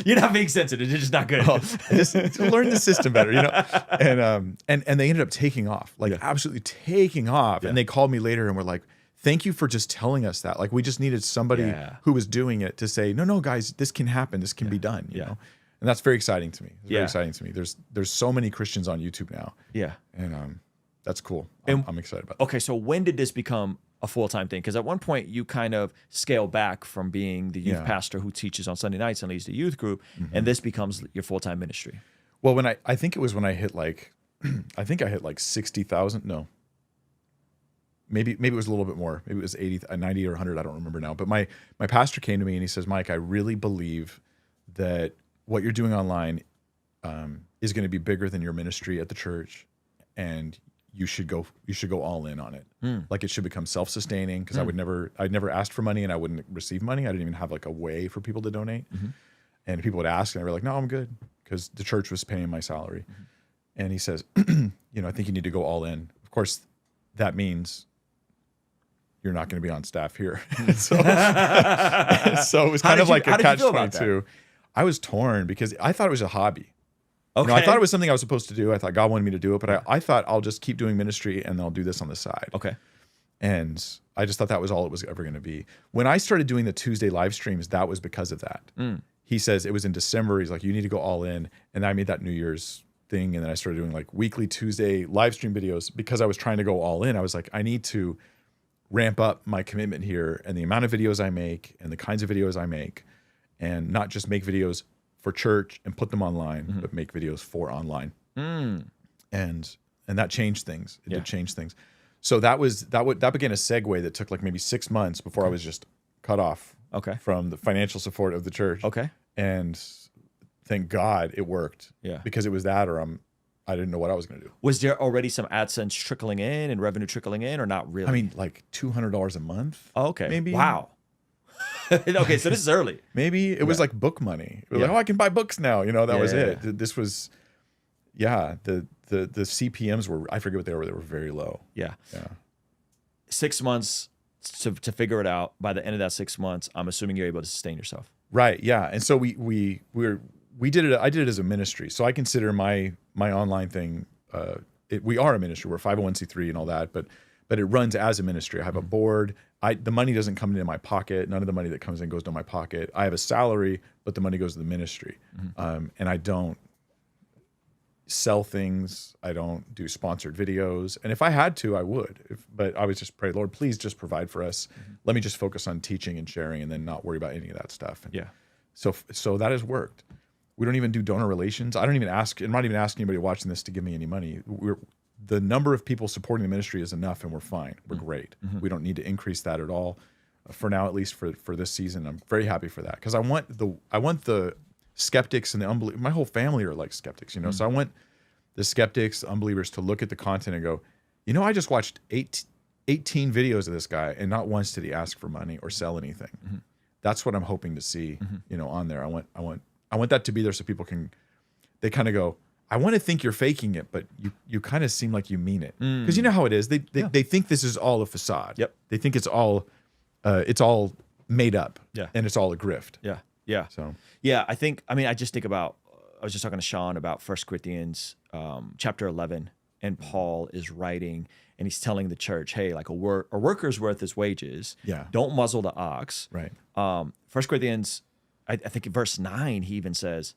You're not being censored. You're just not good. Just to learn the system better, you know. And they ended up taking off, like absolutely taking off. Yeah. And they called me later and were like, "Thank you for just telling us that. Like, we just needed somebody who was doing it to say, no, guys, this can happen. This can be done. You know." And that's very exciting to me. It's very exciting to me. There's so many Christians on YouTube now. Yeah. And that's cool. I'm excited about that. Okay, so when did this become a full-time thing? Because at one point you kind of scale back from being the youth pastor who teaches on Sunday nights and leads the youth group, and this becomes your full-time ministry. Well, I think it was when I hit like, I think I hit like 60,000. No, maybe it was a little bit more. Maybe it was 80, 90 or 100. I don't remember now. But my pastor came to me and he says, "Mike, I really believe that what you're doing online is going to be bigger than your ministry at the church, and you should go all in on it. Like, it should become self-sustaining." Because I'd never asked for money, and I wouldn't receive money. I didn't even have like a way for people to donate. And people would ask, and I were like, "No, I'm good," because the church was paying my salary. And he says, "You know, I think you need to go all in." Of course, that means you're not going to be on staff here. so it was kind of like a catch-22. I was torn because I thought it was a hobby. Okay. You know, I thought it was something I was supposed to do. I thought God wanted me to do it, but I thought I'll just keep doing ministry and I'll do this on the side. Okay. And I just thought that was all it was ever going to be. When I started doing the Tuesday live streams, that was because of that. He says it was in December. He's like, "You need to go all in." And I made that New Year's thing. And then I started doing like weekly Tuesday live stream videos because I was trying to go all in. I was like, I need to ramp up my commitment here and the amount of videos I make and the kinds of videos I make, and not just make videos for church and put them online, but make videos for online. And that changed things. It did change things. So that began a segue that took like maybe 6 months before I was just cut off from the financial support of the church. Okay. And thank God it worked. Yeah. Because it was that, or I didn't know what I was going to do. Was there already some AdSense trickling in and revenue trickling in, or not really? I mean, like $200 a month. Oh, okay. Maybe. Wow. Okay, so this is early. Maybe it was like book money. It was like, oh, I can buy books now. You know, that was it. This was, the CPMs were, I forget what they were very low. Yeah. 6 months to figure it out. By the end of that 6 months, I'm assuming you're able to sustain yourself. Right. Yeah. And so we did it. I did it as a ministry. So I consider my online thing. We are a ministry. We're 501c3 and all that, but it runs as a ministry. I have a board. The money doesn't come into my pocket. None of the money that comes in goes to my pocket. I have a salary, but the money goes to the ministry. And I don't sell things. I don't do sponsored videos. And if I had to, I would. But I would just pray, Lord, please just provide for us. Let me just focus on teaching and sharing, and then not worry about any of that stuff. And so that has worked. We don't even do donor relations. I'm not even asking anybody watching this to give me any money. The number of people supporting the ministry is enough, and we're fine. We're great. We don't need to increase that at all. For now, at least for this season, I'm very happy for that, because I want the skeptics and the unbelievers. My whole family are like skeptics, you know. So I want the skeptics, unbelievers, to look at the content and go, you know, I just watched 18 videos of this guy, and not once did he ask for money or sell anything. That's what I'm hoping to see, you know, on there. I want that to be there so people they kind of go, I want to think you're faking it, but you kind of seem like you mean it. Because you know how it is. They think this is all a facade. Yep. They think it's all made up. Yeah. And it's all a grift. Yeah. Yeah. So I just think about, I was just talking to Sean about 1 Corinthians chapter 11 and Paul is writing, and he's telling the church, hey, like a worker's worth his wages. Yeah. Don't muzzle the ox. Right. 1 Corinthians, I think in verse 9, he even says,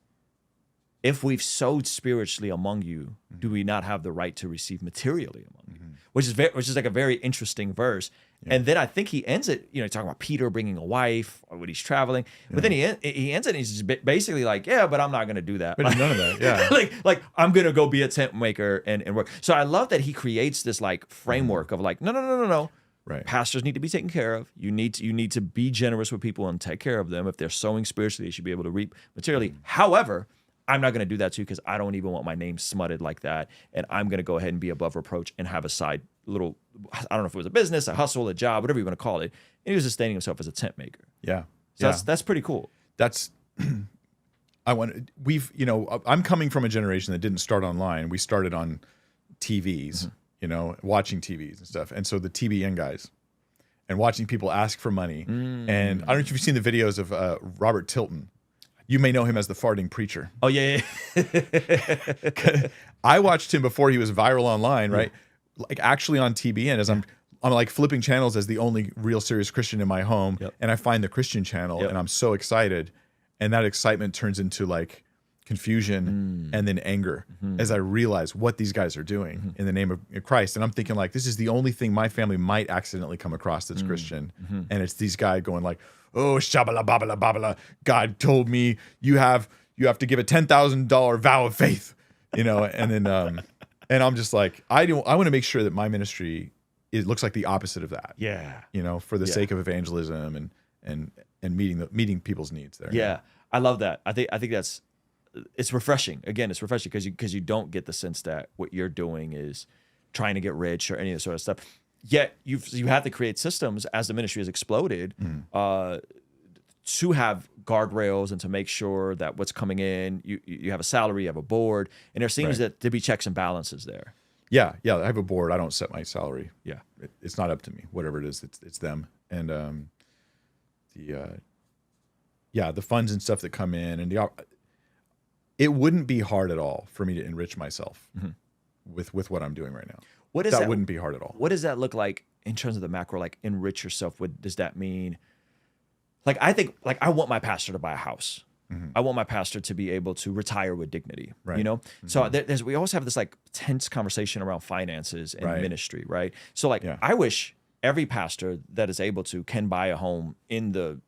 if we've sowed spiritually among you, do we not have the right to receive materially among you? Which is like a very interesting verse. Yeah. And then I think he ends it, talking about Peter bringing a wife or when he's traveling. But then he ends it and he's just basically like, yeah, but I'm not going to do that. But none of that, yeah. like I'm going to go be a tent maker and work. So I love that he creates this like framework of like, no. Right. Pastors need to be taken care of. You need to be generous with people and take care of them. If they're sowing spiritually, they should be able to reap materially. However, I'm not going to do that too because I don't even want my name smutted like that. And I'm going to go ahead and be above reproach and have a side little, I don't know if it was a business, a hustle, a job, whatever you want to call it. And he was sustaining himself as a tent maker. Yeah. So that's pretty cool. I'm coming from a generation that didn't start online. We started on TVs, watching TVs and stuff. And so the TBN guys and watching people ask for money. And I don't know if you've seen the videos of Robert Tilton. You may know him as the farting preacher. Oh, yeah. I watched him before he was viral online, right? Like actually on TBN as I'm like flipping channels as the only real serious Christian in my home. Yep. And I find the Christian channel and I'm so excited. And that excitement turns into like confusion and then anger as I realize what these guys are doing in the name of Christ. And I'm thinking like, this is the only thing my family might accidentally come across that's Christian. And it's these guys going like, oh, shabala babala babala. God told me you have to give a $10,000 vow of faith, and then and I'm just like, I want to make sure that my ministry looks like the opposite of that. Yeah. For the sake of evangelism and meeting people's needs there. Yeah. I love that. I think it's refreshing. Again, it's refreshing because you don't get the sense that what you're doing is trying to get rich or any of that sort of stuff. Yet you have to create systems as the ministry has exploded to have guardrails and to make sure that what's coming in, you have a salary, you have a board, and there seems that to be checks and balances there. Yeah. I have a board. I don't set my salary. Yeah, it's not up to me. Whatever it is, it's them. And the funds and stuff that come in, and it wouldn't be hard at all for me to enrich myself with what I'm doing right now. That wouldn't be hard at all. What does that look like in terms of the macro? Like enrich yourself. What does that mean? Like I think like I want my pastor to buy a house. I want my pastor to be able to retire with dignity. Right. So we always have this like tense conversation around finances and ministry, right? So like I wish every pastor that is able to can buy a home in the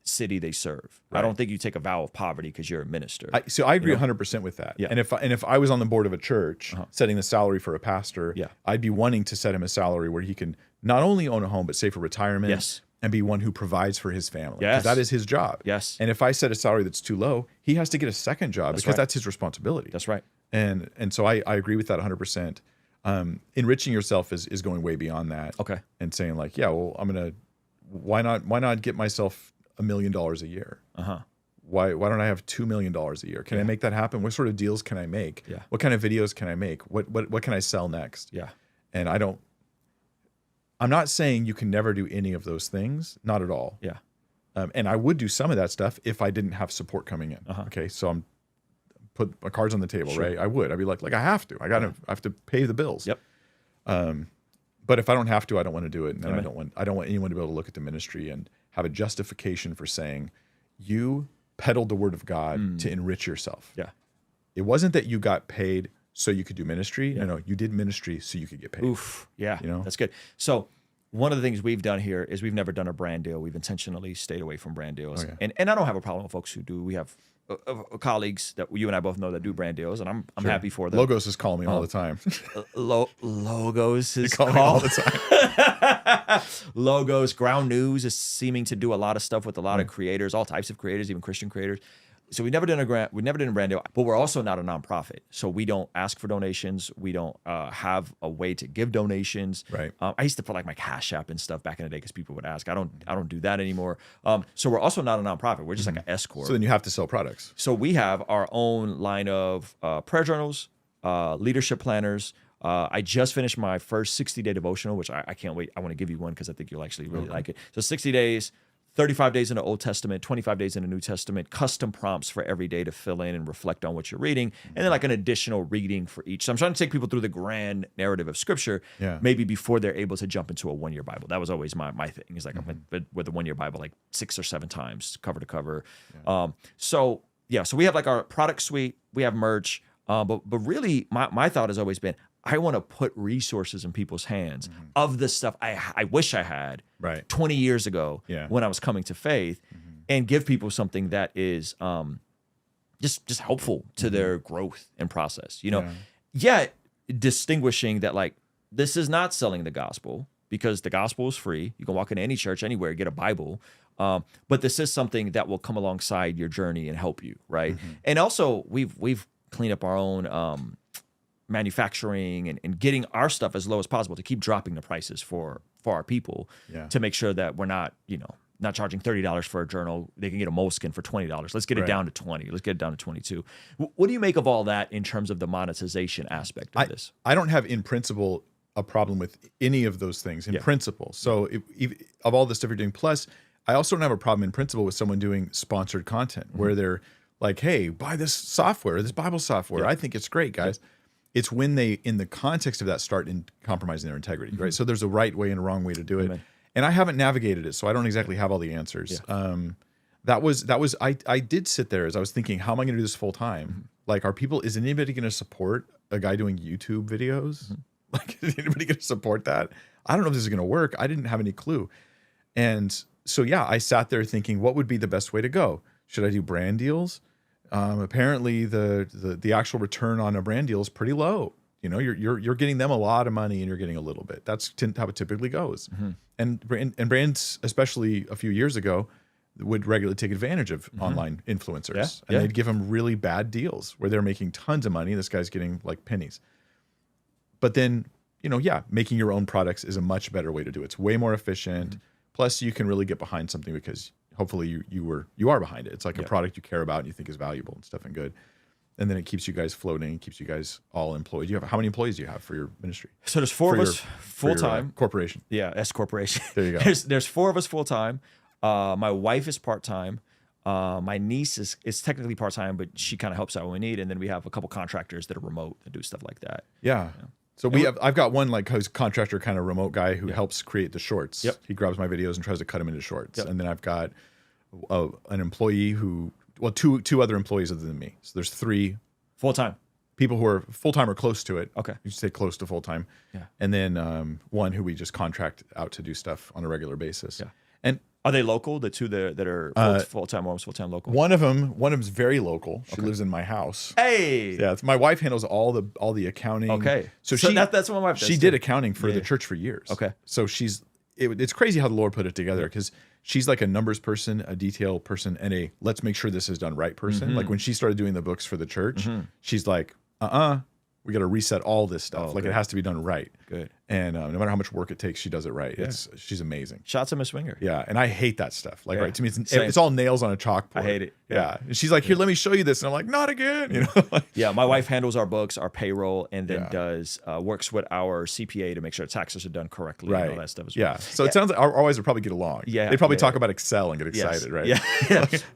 city they serve. Right. I don't think you take a vow of poverty because you're a minister. So I agree 100% with that. Yeah. And if I was on the board of a church setting the salary for a pastor, I'd be wanting to set him a salary where he can not only own a home but save for retirement and be one who provides for his family. Yes. That is his job. Yes. And if I set a salary that's too low, he has to get a second job because that's his responsibility. That's right. And so I agree with that 100%. Enriching yourself is going way beyond that. Okay. And saying like, why not get myself $1 million a year? Why don't I have $2 million a year? Can I make that happen? What sort of deals can I make? Yeah. What kind of videos can I make? What can I sell next? Yeah. And I'm not saying you can never do any of those things. Not at all. Yeah. And I would do some of that stuff if I didn't have support coming in. Okay. So I'm put my cards on the table, right? I would. I'd be like I have to. I have to pay the bills. Yep. But if I don't have to, I don't want to do it. And I don't want anyone to be able to look at the ministry and have a justification for saying you peddled the word of God to enrich yourself. Yeah. It wasn't that you got paid so you could do ministry. Yeah. No, you did ministry so you could get paid. Oof. Yeah. That's good. So one of the things we've done here is we've never done a brand deal. We've intentionally stayed away from brand deals. Okay. And I don't have a problem with folks who do. We have colleagues that you and I both know that do brand deals, and I'm happy for them. Logos is calling me all the time. Logos is calling me all the time. Logos, Ground News is seeming to do a lot of stuff with a lot of creators, all types of creators, even Christian creators. So we've never done a brand deal, but we're also not a nonprofit. So we don't ask for donations. We don't have a way to give donations. Right. I used to put like my Cash App and stuff back in the day because people would ask. I don't do that anymore. So we're also not a nonprofit. We're just like an S corp. So then you have to sell products. So we have our own line of prayer journals, leadership planners. I just finished my first 60-day devotional, which I can't wait. I want to give you one because I think you'll actually really like it. So 60 days, 35 days in the Old Testament, 25 days in the New Testament, custom prompts for every day to fill in and reflect on what you're reading, and then like an additional reading for each. So I'm trying to take people through the grand narrative of Scripture, maybe before they're able to jump into a one-year Bible. That was always my thing. It's like I went with the one-year Bible like 6 or 7 times, cover to cover. So we have like our product suite, we have merch, but really my thought has always been, I want to put resources in people's hands of the stuff I wish I had 20 years ago when I was coming to faith, and give people something that is just helpful to their growth and process. You know, yet distinguishing that like this is not selling the gospel, because the gospel is free. You can walk into any church anywhere, get a Bible. But this is something that will come alongside your journey and help you, right? And also we've cleaned up our own manufacturing and getting our stuff as low as possible to keep dropping the prices for our people, to make sure that we're not, not charging $30 for a journal. They can get a moleskin for $20. Let's get it down to 20. Let's get it down to 22. What do you make of all that in terms of the monetization aspect of this? I don't have in principle a problem with any of those things in principle. So if of all the stuff you're doing, plus I also don't have a problem in principle with someone doing sponsored content where they're like, hey, buy this software, this Bible software. I think it's great, guys. It's when they, in the context of that, start in compromising their integrity, right? So there's a right way and a wrong way to do it. And I haven't navigated it, so I don't exactly have all the answers. I did sit there as I was thinking, how am I going to do this full time? Like, is anybody going to support a guy doing YouTube videos? Like, is anybody going to support that? I don't know if this is going to work. I didn't have any clue. And so, I sat there thinking, what would be the best way to go? Should I do brand deals? Apparently the actual return on a brand deal is pretty low. You're getting them a lot of money and you're getting a little bit. That's how it typically goes. And brands, especially a few years ago, would regularly take advantage of online influencers, and they'd give them really bad deals where they're making tons of money. This guy's getting like pennies. But then, making your own products is a much better way to do it. It's way more efficient. Plus, you can really get behind something because hopefully you are behind it. It's like a product you care about and you think is valuable and stuff and good. And then it keeps you guys floating, keeps you guys all employed. How many employees do you have for your ministry? So there's 4 of us full time. Corporation. Yeah, S corporation. There you go. There's 4 of us full time. My wife is part time. My niece is technically part time, but she kind of helps out when we need. And then we have a couple contractors that are remote that do stuff like that. Yeah. So I've got one like contractor kind of remote guy who helps create the shorts. He grabs my videos and tries to cut them into shorts. And then I've got an employee two other employees other than me. So there's 3 full-time people who are full-time or close to it. Okay. You should say close to full-time. And then one who we just contract out to do stuff on a regular basis. And are they local? The 2 that are full-time, almost full-time local? One of them's very local. She lives in my house. Hey. Yeah. My wife handles all the accounting. Okay. So that's what my wife does. She did accounting for the church for years. Okay. So it's crazy how the Lord put it together, because she's like a numbers person, a detail person, and a let's make sure this is done right person. Like when she started doing the books for the church, she's like, we got to reset all this stuff. It has to be done right. Good. And no matter how much work it takes, she does it right. She's amazing. Shots of Miss Winger. Yeah. And I hate that stuff. Right to me, it's all nails on a chalkboard. I hate it. Yeah. And she's like, here, let me show you this. And I'm like, not again. My wife handles our books, our payroll, and then works with our CPA to make sure taxes are done correctly and all that stuff as well. Yeah. So it sounds like our wives would probably get along. Yeah. They probably talk about Excel and get excited, right? Yeah.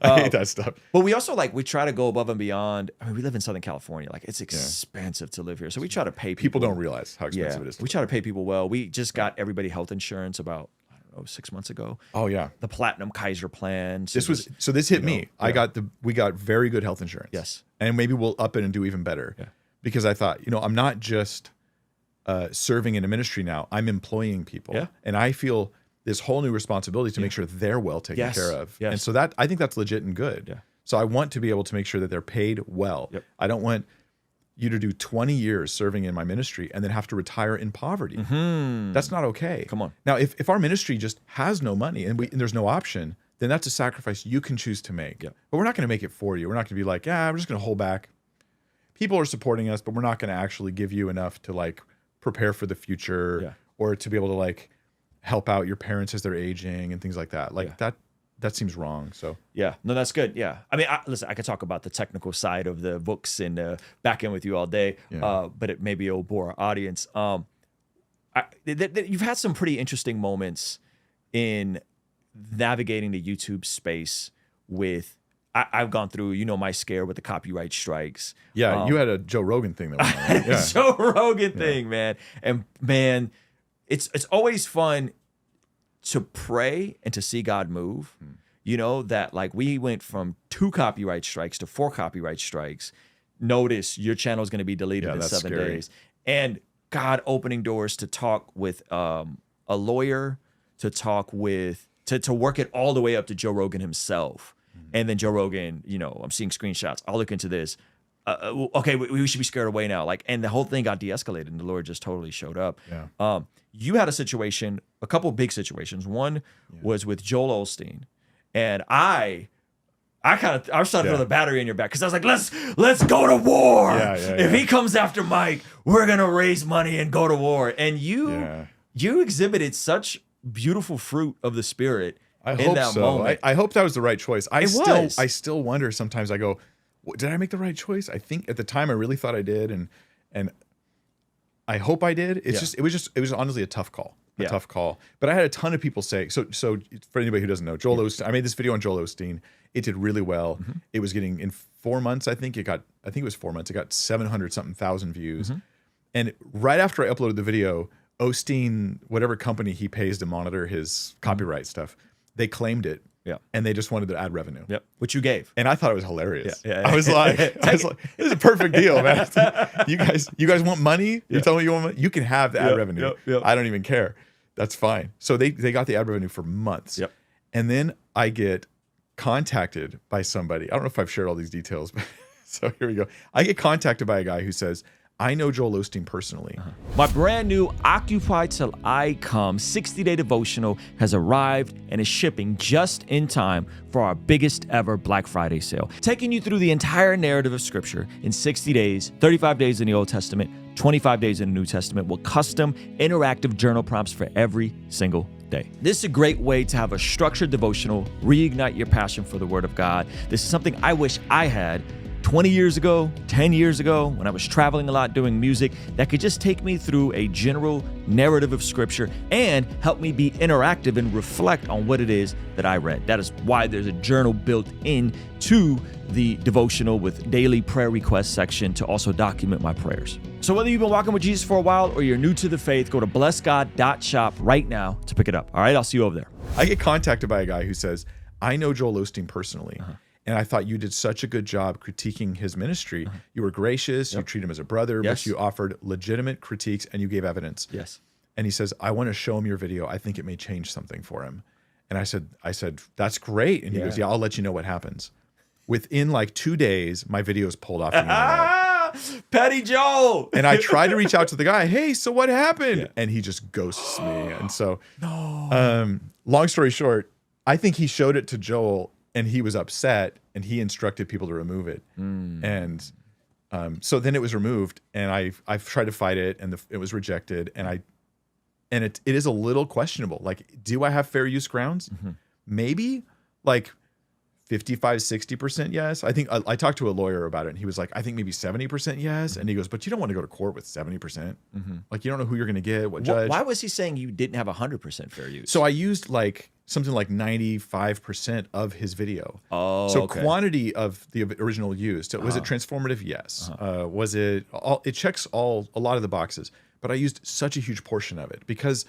I hate that stuff. But we also we try to go above and beyond. I mean, we live in Southern California. It's expensive to live here. So we try to pay people. People don't realize how expensive it is. We try to pay people well. We just got everybody health insurance about 6 months ago. Oh yeah, the Platinum Kaiser plan. So this hit me. We got very good health insurance. Yes, and maybe we'll up it and do even better. Yeah, because I thought I'm not just serving in a ministry now. I'm employing people. Yeah, and I feel this whole new responsibility to make sure they're well taken care of. Yes. And so I think that's legit and good. Yeah. So I want to be able to make sure that they're paid well. Yep. I don't want you to do 20 years serving in my ministry and then have to retire in poverty. That's not okay. Come on. Now, if our ministry just has no money and there's no option, then that's a sacrifice you can choose to make. But we're not going to make it for you. We're not going to be like, we're just going to hold back. People are supporting us, but we're not going to actually give you enough to prepare for the future or to be able to help out your parents as they're aging and things like that. That seems wrong. So no, that's good. Yeah, I mean, listen, I could talk about the technical side of the books and back end with you all day, but maybe it'll bore our audience. You've had some pretty interesting moments in navigating the YouTube space with, I've gone through, my scare with the copyright strikes. Yeah, you had a Joe Rogan thing that went on. Yeah. Joe Rogan thing, man. And man, it's always fun to pray and to see God move. That like we went from 2 copyright strikes to 4 copyright strikes. Notice your channel is going to be deleted in 7 days. And God opening doors to talk with a lawyer, to talk with, to work it all the way up to Joe Rogan himself. And then Joe Rogan, I'm seeing screenshots. I'll look into this. Okay, we should be scared away now. Like, and the whole thing got de-escalated, and the Lord just totally showed up. Yeah. You had a situation, a couple of big situations. One was with Joel Osteen, and I was trying to throw the battery in your back because I was like, let's go to war. If he comes after Mike, we're gonna raise money and go to war. And you exhibited such beautiful fruit of the Spirit. I hope so. I hope that was the right choice. I still wonder sometimes. I go, did I make the right choice? I think at the time I really thought I did, and I hope I did. It was honestly a tough call. Tough call. But I had a ton of people say, so for anybody who doesn't know, Joel Osteen, I made this video on Joel Osteen. It did really well. It was getting, in 4 months, I think it was 4 months, it got 700 something thousand views. And right after I uploaded the video, Osteen, whatever company he pays to monitor his copyright stuff, they claimed it. And they just wanted the ad revenue. Which you gave. And I thought it was hilarious. I was like, this is a perfect deal, man. You guys want money? You're telling me you want money? You can have the ad revenue. I don't even care. That's fine. So they got the ad revenue for months. And then I get contacted by somebody. I don't know if I've shared all these details, but so here we go. I get contacted by a guy who says, I know Joel Osteen personally. My brand new Occupy Till I Come 60-day devotional has arrived and is shipping just in time for our biggest ever Black Friday sale. Taking you through the entire narrative of Scripture in 60 days, 35 days in the Old Testament, 25 days in the New Testament, with custom interactive journal prompts for every single day. This is a great way to have a structured devotional, reignite your passion for the Word of God. This is something I wish I had 20 years ago, 10 years ago, when I was traveling a lot doing music, that could just take me through a general narrative of Scripture and help me be interactive and reflect on what it is that I read. That is why there's a journal built into the devotional with daily prayer request section to also document my prayers. So whether you've been walking with Jesus for a while or you're new to the faith, go to blessgod.shop right now to pick it up. All right, I'll see you over there. I get contacted by a guy who says, I know Joel Osteen personally. And I thought you did such a good job critiquing his ministry. You were gracious, you treat him as a brother, but you offered legitimate critiques and you gave evidence. And he says, I want to show him your video. I think it may change something for him. And I said, that's great. And he goes, I'll let you know what happens. Within like 2 days, my video is pulled off the internet. Petty Joe. And I tried to reach out to the guy. Hey, so what happened? And he just ghosts me. And so, long story short, I think he showed it to Joel and he was upset and he instructed people to remove it. And so then it was removed and I've tried to fight it and it was rejected. And it is a little questionable. Like, do I have fair use grounds? Maybe like 55, 60% yes. I think I talked to a lawyer about it and he was like, I think maybe 70% yes. And he goes, but you don't want to go to court with 70%. Like, you don't know who you're going to get, what judge. Why was he saying you didn't have 100% fair use? So I used like something like 95% of his video. So quantity of the original used. Was it transformative? Yes. Was it all? It checks a lot of the boxes, but I used such a huge portion of it because,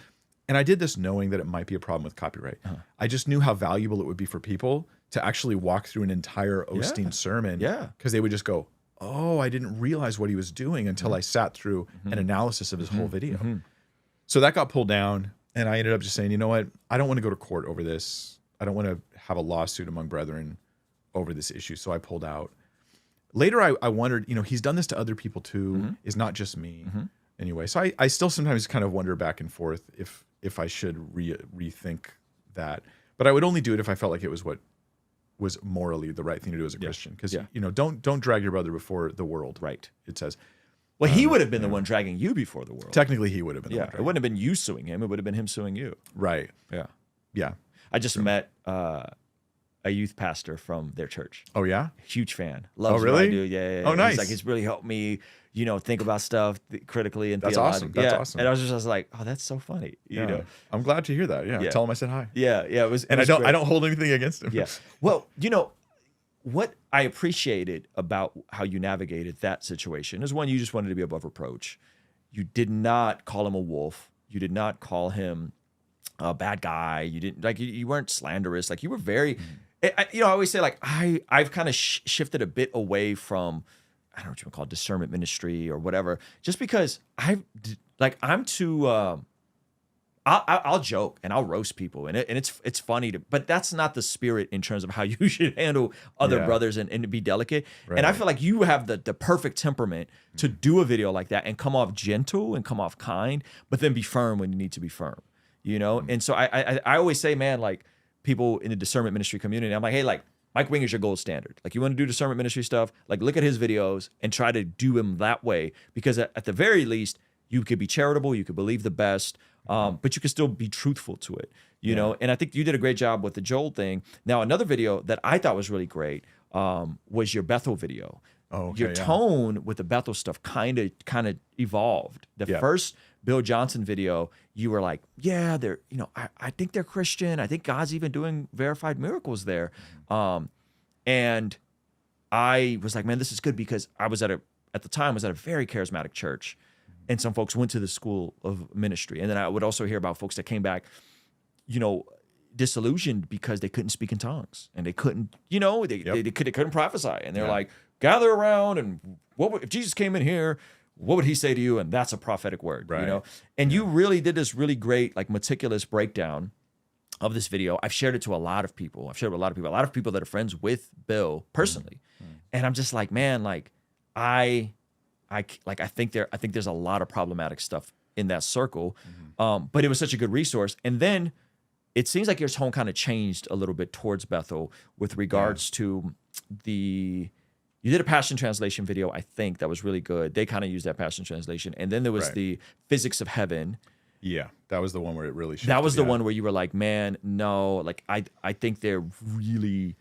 and I did this knowing that it might be a problem with copyright. I just knew how valuable it would be for people to actually walk through an entire Osteen sermon. Because they would just go, oh, I didn't realize what he was doing until I sat through an analysis of his whole video. So that got pulled down. And I ended up just saying, you know what? I don't want to go to court over this. I don't want to have a lawsuit among brethren over this issue. So I pulled out. Later, I wondered, he's done this to other people too. It's not just me. Anyway, so I still sometimes kind of wonder back and forth if I should rethink that. But I would only do it if I felt like it was what was morally the right thing to do as a Christian. Because, don't drag your brother before the world. Right. It says. Well, he would have been the one dragging you before the world. Technically, he would have been the one dragging. It wouldn't have been you suing him. It would have been him suing you. Right. Yeah. I just met a youth pastor from their church. Oh, yeah? Huge fan. Loves really? what I do. Yeah. Oh, nice. He's like, it's really helped me, you know, think about stuff critically and That's theologically. awesome. That's yeah. awesome. And I was just like, oh, that's so funny. You know? I'm glad to hear that. Yeah. Yeah. Tell him I said hi. Yeah. It was. And it was I great. don't hold anything against him. Yeah. Well, you know, what I appreciated about how you navigated that situation is one, you just wanted to be above reproach. You did not call him a wolf. You did not call him a bad guy. You didn't like you weren't slanderous. Like you were very, you know, I always say like I've kind of shifted a bit away from, I don't know what you would call it, discernment ministry or whatever, just because I'm too. I'll joke and I'll roast people and it's funny but that's not the spirit in terms of how you should handle other brothers and be delicate. Right. And I feel like you have the perfect temperament to do a video like that and come off gentle and come off kind, but then be firm when you need to be firm, you know? And so I always say, man, like people in the discernment ministry community, I'm like, hey, like Mike Winger's your gold standard. Like you want to do discernment ministry stuff, like look at his videos and try to do him that way, because at the very least, you could be charitable, you could believe the best, but you could still be truthful to it, you know? And I think you did a great job with the Joel thing. Now, another video that I thought was really great was your Bethel video. Oh, okay, your tone with the Bethel stuff kind of evolved. The first Bill Johnson video, you were like, yeah, they're, you know, I think they're Christian. I think God's even doing verified miracles there. And I was like, man, this is good, because I was at the time a very charismatic church. And some folks went to the school of ministry. And then I would also hear about folks that came back, you know, disillusioned because they couldn't speak in tongues and they couldn't, you know, they couldn't prophesy. And they're like, gather around, and if Jesus came in here, what would he say to you? And that's a prophetic word, you know? And you really did this really great, like meticulous breakdown of this video. I've shared it to a lot of people. A lot of people that are friends with Bill personally. And I'm just like, man, like I think there's a lot of problematic stuff in that circle, but it was such a good resource. And then it seems like your tone kind of changed a little bit towards Bethel with regards to you did a Passion Translation video, I think, that was really good. They kind of used that Passion Translation. And then there was the Physics of Heaven. Yeah, that was the one where it really shifted. That was the one where you were like, man, no, like I think they're really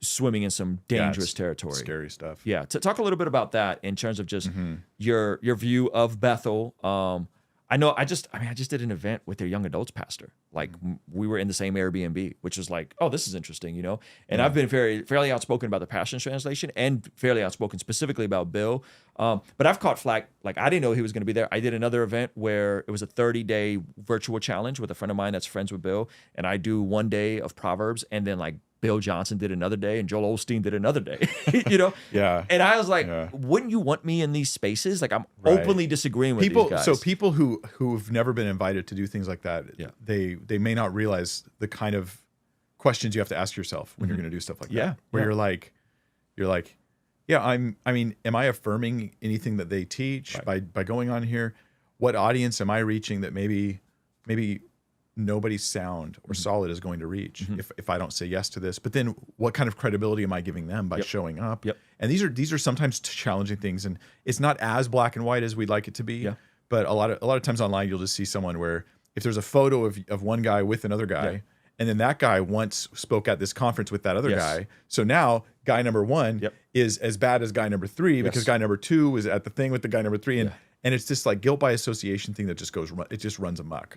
swimming in some dangerous territory. Scary stuff. Yeah. Talk a little bit about that in terms of just your view of Bethel. I just did an event with their young adults pastor. Like we were in the same Airbnb, which was like, oh, this is interesting, you know? And I've been fairly outspoken about the Passion Translation and fairly outspoken specifically about Bill. But I've caught flack. Like I didn't know he was going to be there. I did another event where it was a 30-day virtual challenge with a friend of mine that's friends with Bill. And I do one day of Proverbs, and then like Bill Johnson did another day, and Joel Osteen did another day, you know? Yeah. And I was like, wouldn't you want me in these spaces? Like I'm openly disagreeing with these guys. So people who've never been invited to do things like that, they may not realize the kind of questions you have to ask yourself when you're going to do stuff like that. Where you're like, yeah, I mean, am I affirming anything that they teach by going on here? What audience am I reaching that maybe nobody sound or solid is going to reach if I don't say yes to this? But then what kind of credibility am I giving them by showing up? And these are sometimes challenging things, and it's not as black and white as we'd like it to be. But a lot of times online you'll just see someone where if there's a photo of one guy with another guy, and then that guy once spoke at this conference with that other guy, so now guy number one is as bad as guy number three because guy number two was at the thing with the guy number three, and it's this like guilt by association thing that just runs amok.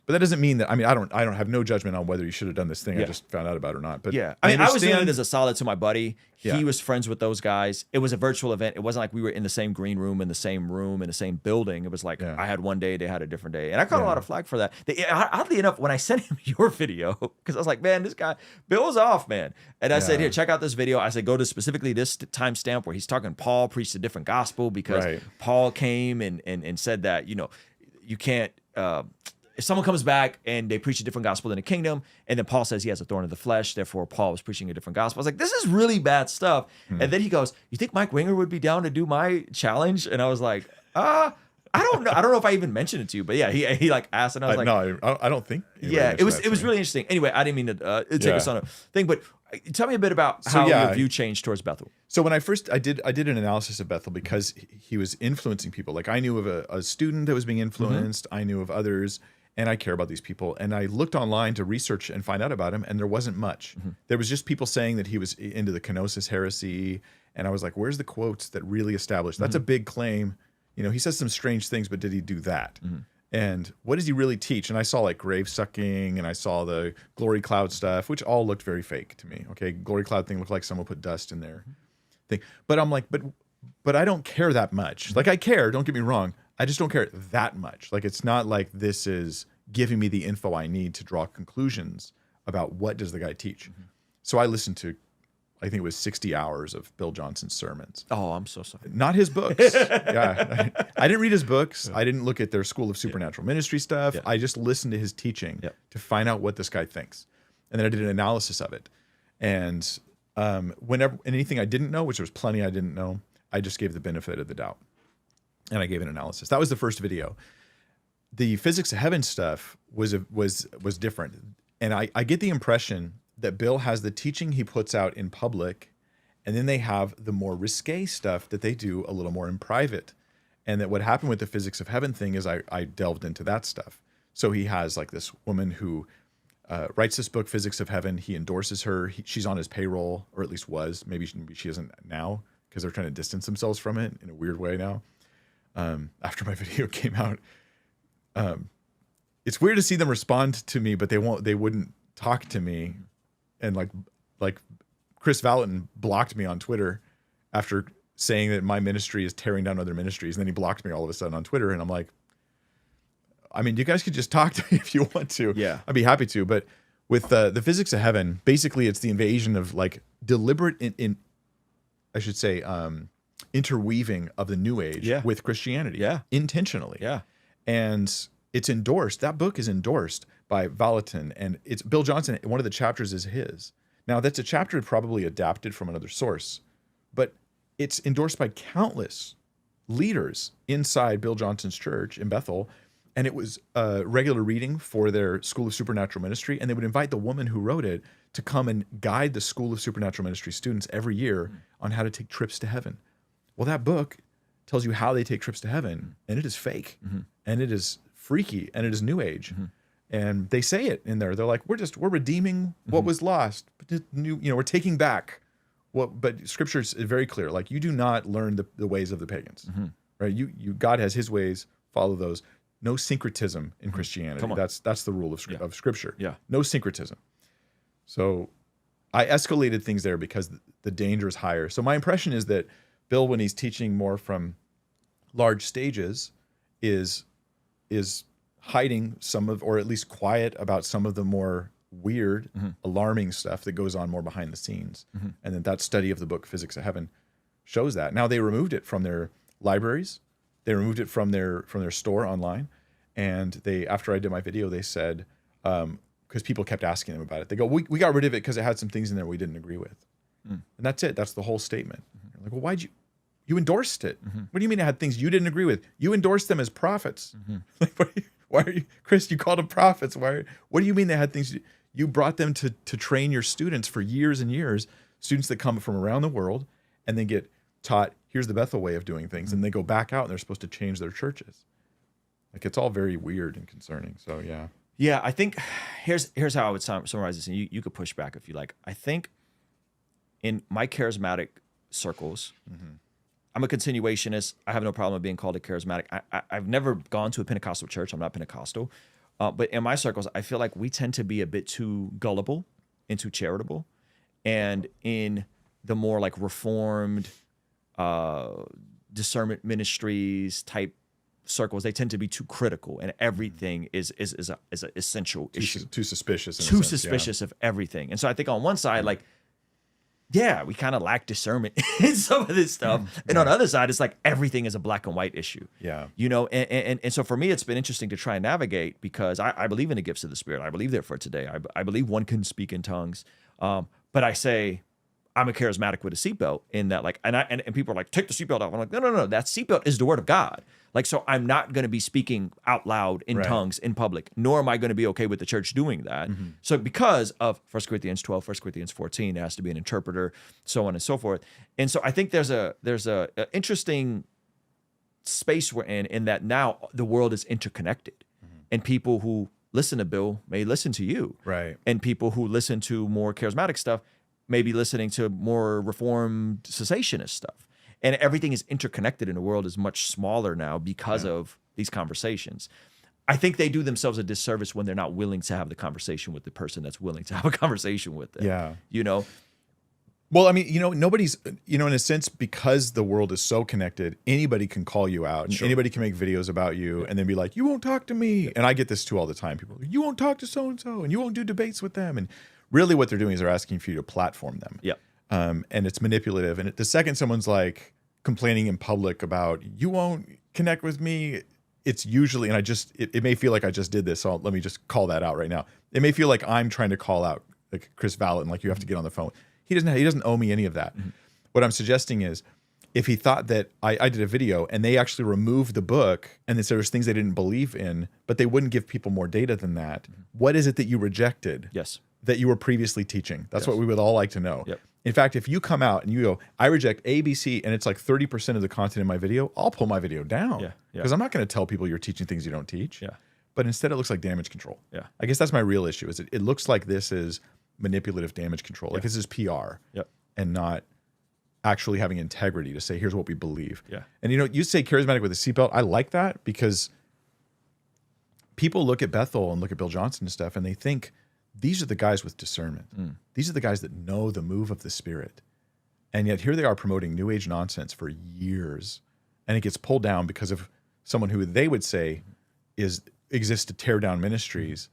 But that doesn't mean that, I mean, I don't have no judgment on whether you should have done this thing I just found out about or not. But I mean, I was doing it as a solid to my buddy. He was friends with those guys. It was a virtual event. It wasn't like we were in the same green room, in the same building. It was like I had one day, they had a different day. And I caught a lot of flack for that. Oddly enough, when I sent him your video, because I was like, man, this guy, Bill's off, man. And I said, here, check out this video. I said, go to specifically this timestamp where he's talking Paul preached a different gospel because Paul came and said that, you know, you can't... if someone comes back and they preach a different gospel in the kingdom, and then Paul says he has a thorn of the flesh, therefore Paul was preaching a different gospel. I was like, this is really bad stuff. And then he goes, you think Mike Winger would be down to do my challenge? And I was like, I don't know. I don't know if I even mentioned it to you, but yeah, he like asked, and I was like, no, I don't think. It was really interesting. Anyway, I didn't mean to take us on a thing, but tell me a bit about how your view changed towards Bethel. So when I did an analysis of Bethel because he was influencing people. Like I knew of a student that was being influenced. I knew of others. and I care about these people. And I looked online to research and find out about him, and there wasn't much. There was just people saying that he was into the kenosis heresy, and I was like, where's the quotes that really established? That's a big claim. You know, he says some strange things, but did he do that? And what does he really teach? And I saw like grave sucking, and I saw the glory cloud stuff, which all looked very fake to me. Okay, glory cloud thing looked like someone put dust in there. But I'm like, but I don't care that much. Like I care, don't get me wrong. I just don't care that much. Like it's not like this is giving me the info I need to draw conclusions about what does the guy teach. So I listened to, I think it was 60 hours of Bill Johnson's sermons. Oh, I'm so sorry. Not his books. Yeah, I didn't read his books. I didn't look at their School of Supernatural Ministry stuff. I just listened to his teaching to find out what this guy thinks. And then I did an analysis of it. And whenever anything I didn't know, which there was plenty I didn't know, I just gave the benefit of the doubt. And I gave an analysis. That was the first video. The physics of heaven stuff was different. And I get the impression that Bill has the teaching he puts out in public, and then they have the more risque stuff that they do a little more in private. And that what happened with the physics of heaven thing is I delved into that stuff. So he has like this woman who writes this book, Physics of Heaven. He endorses her. She's on his payroll, or at least was. Maybe she isn't now, because they're trying to distance themselves from it in a weird way now. After my video came out, it's weird to see them respond to me, but they wouldn't talk to me. And like Chris Valentin blocked me on Twitter after saying that my ministry is tearing down other ministries. And then he blocked me all of a sudden on Twitter. And I'm like, I mean, you guys could just talk to me if you want to. Yeah. I'd be happy to. But with the physics of heaven, basically it's the invasion of like deliberate I should say, interweaving of the New Age with Christianity, intentionally, and it's endorsed. That book is endorsed by Valentin, and it's Bill Johnson. One of the chapters is his. Now that's a chapter probably adapted from another source, but it's endorsed by countless leaders inside Bill Johnson's church in Bethel, and it was a regular reading for their School of Supernatural Ministry, and they would invite the woman who wrote it to come and guide the School of Supernatural Ministry students every year on how to take trips to heaven. Well, that book tells you how they take trips to heaven, and it is fake, and it is freaky, and it is New Age. And they say it in there. They're like, we're redeeming what was lost, but we're taking back what. But Scripture is very clear. Like, you do not learn the ways of the pagans, right? God has His ways. Follow those. No syncretism in Christianity. That's the rule of Scripture. No syncretism. So I escalated things there because the danger is higher. So my impression is that Bill, when he's teaching more from large stages, is hiding some of, or at least quiet about some of the more weird, alarming stuff that goes on more behind the scenes. And then that study of the book Physics of Heaven shows that. Now they removed it from their libraries. They removed it from their store online. And they, after I did my video, they said, because people kept asking them about it, they go, we got rid of it because it had some things in there we didn't agree with. And that's it. That's the whole statement. Like, well, why'd you endorsed it? What do you mean it had things you didn't agree with? You endorsed them as prophets. Like, why are you, Chris, you called them prophets. What do you mean they had things? You brought them to train your students for years and years, students that come from around the world, and then get taught, here's the Bethel way of doing things. And they go back out and they're supposed to change their churches. Like, it's all very weird and concerning. So, yeah. Yeah, I think here's how I would summarize this, and you could push back if you like. I think in my charismatic circles, I'm a continuationist. I have no problem with being called a charismatic. I've never gone to a Pentecostal church. I'm not Pentecostal. But in my circles, I feel like we tend to be a bit too gullible and too charitable. And in the more like reformed discernment ministries type circles, they tend to be too critical, and everything is an essential issue. Too suspicious. Too suspicious of everything. And so I think on one side, like, yeah, we kind of lack discernment in some of this stuff. And on the other side, it's like everything is a black and white issue. Yeah. You know, and so for me, it's been interesting to try and navigate, because I believe in the gifts of the Spirit. I believe they're for today. I believe one can speak in tongues. But I say I'm a charismatic with a seatbelt, in that, like, and people are like, take the seatbelt off. I'm like, no. That seatbelt is the word of God. Like, so I'm not going to be speaking out loud in tongues in public, nor am I going to be okay with the church doing that. So because of 1 Corinthians 12, 1 Corinthians 14, there has to be an interpreter, so on and so forth. And so I think there's a interesting space we're in that now the world is interconnected. And people who listen to Bill may listen to you. Right. And people who listen to more charismatic stuff may be listening to more reformed cessationist stuff. And everything is interconnected, and the world is much smaller now because of these conversations. I think they do themselves a disservice when they're not willing to have the conversation with the person that's willing to have a conversation with them. Yeah. You know? Well, I mean, nobody's, in a sense, because the world is so connected, anybody can call you out. And anybody can make videos about you and then be like, you won't talk to me. And I get this too all the time. People are like, you won't talk to so-and-so and you won't do debates with them. And really what they're doing is they're asking for you to platform them. Yeah. And it's manipulative. And the second someone's like complaining in public about, you won't connect with me, it's usually, and it may feel like I just did this, so let me just call that out right now. It may feel like I'm trying to call out like Chris Valentin, like you have to get on the phone. He doesn't owe me any of that. What I'm suggesting is, if he thought that I did a video and they actually removed the book and there was things they didn't believe in, but they wouldn't give people more data than that, what is it that you rejected? Yes. That you were previously teaching? That's what we would all like to know. Yep. In fact, if you come out and you go, I reject A, B, C, and it's like 30% of the content in my video, I'll pull my video down. Yeah. Because I'm not going to tell people you're teaching things you don't teach. Yeah. But instead it looks like damage control. Yeah. I guess that's my real issue, is it looks like this is manipulative damage control. Like this is PR. Yep. And not actually having integrity to say, here's what we believe. Yeah. And you say charismatic with a seatbelt. I like that because people look at Bethel and look at Bill Johnson and stuff, and they think these are the guys with discernment. These are the guys that know the move of the Spirit. And yet here they are promoting New Age nonsense for years. And it gets pulled down because of someone who they would say exists to tear down ministries,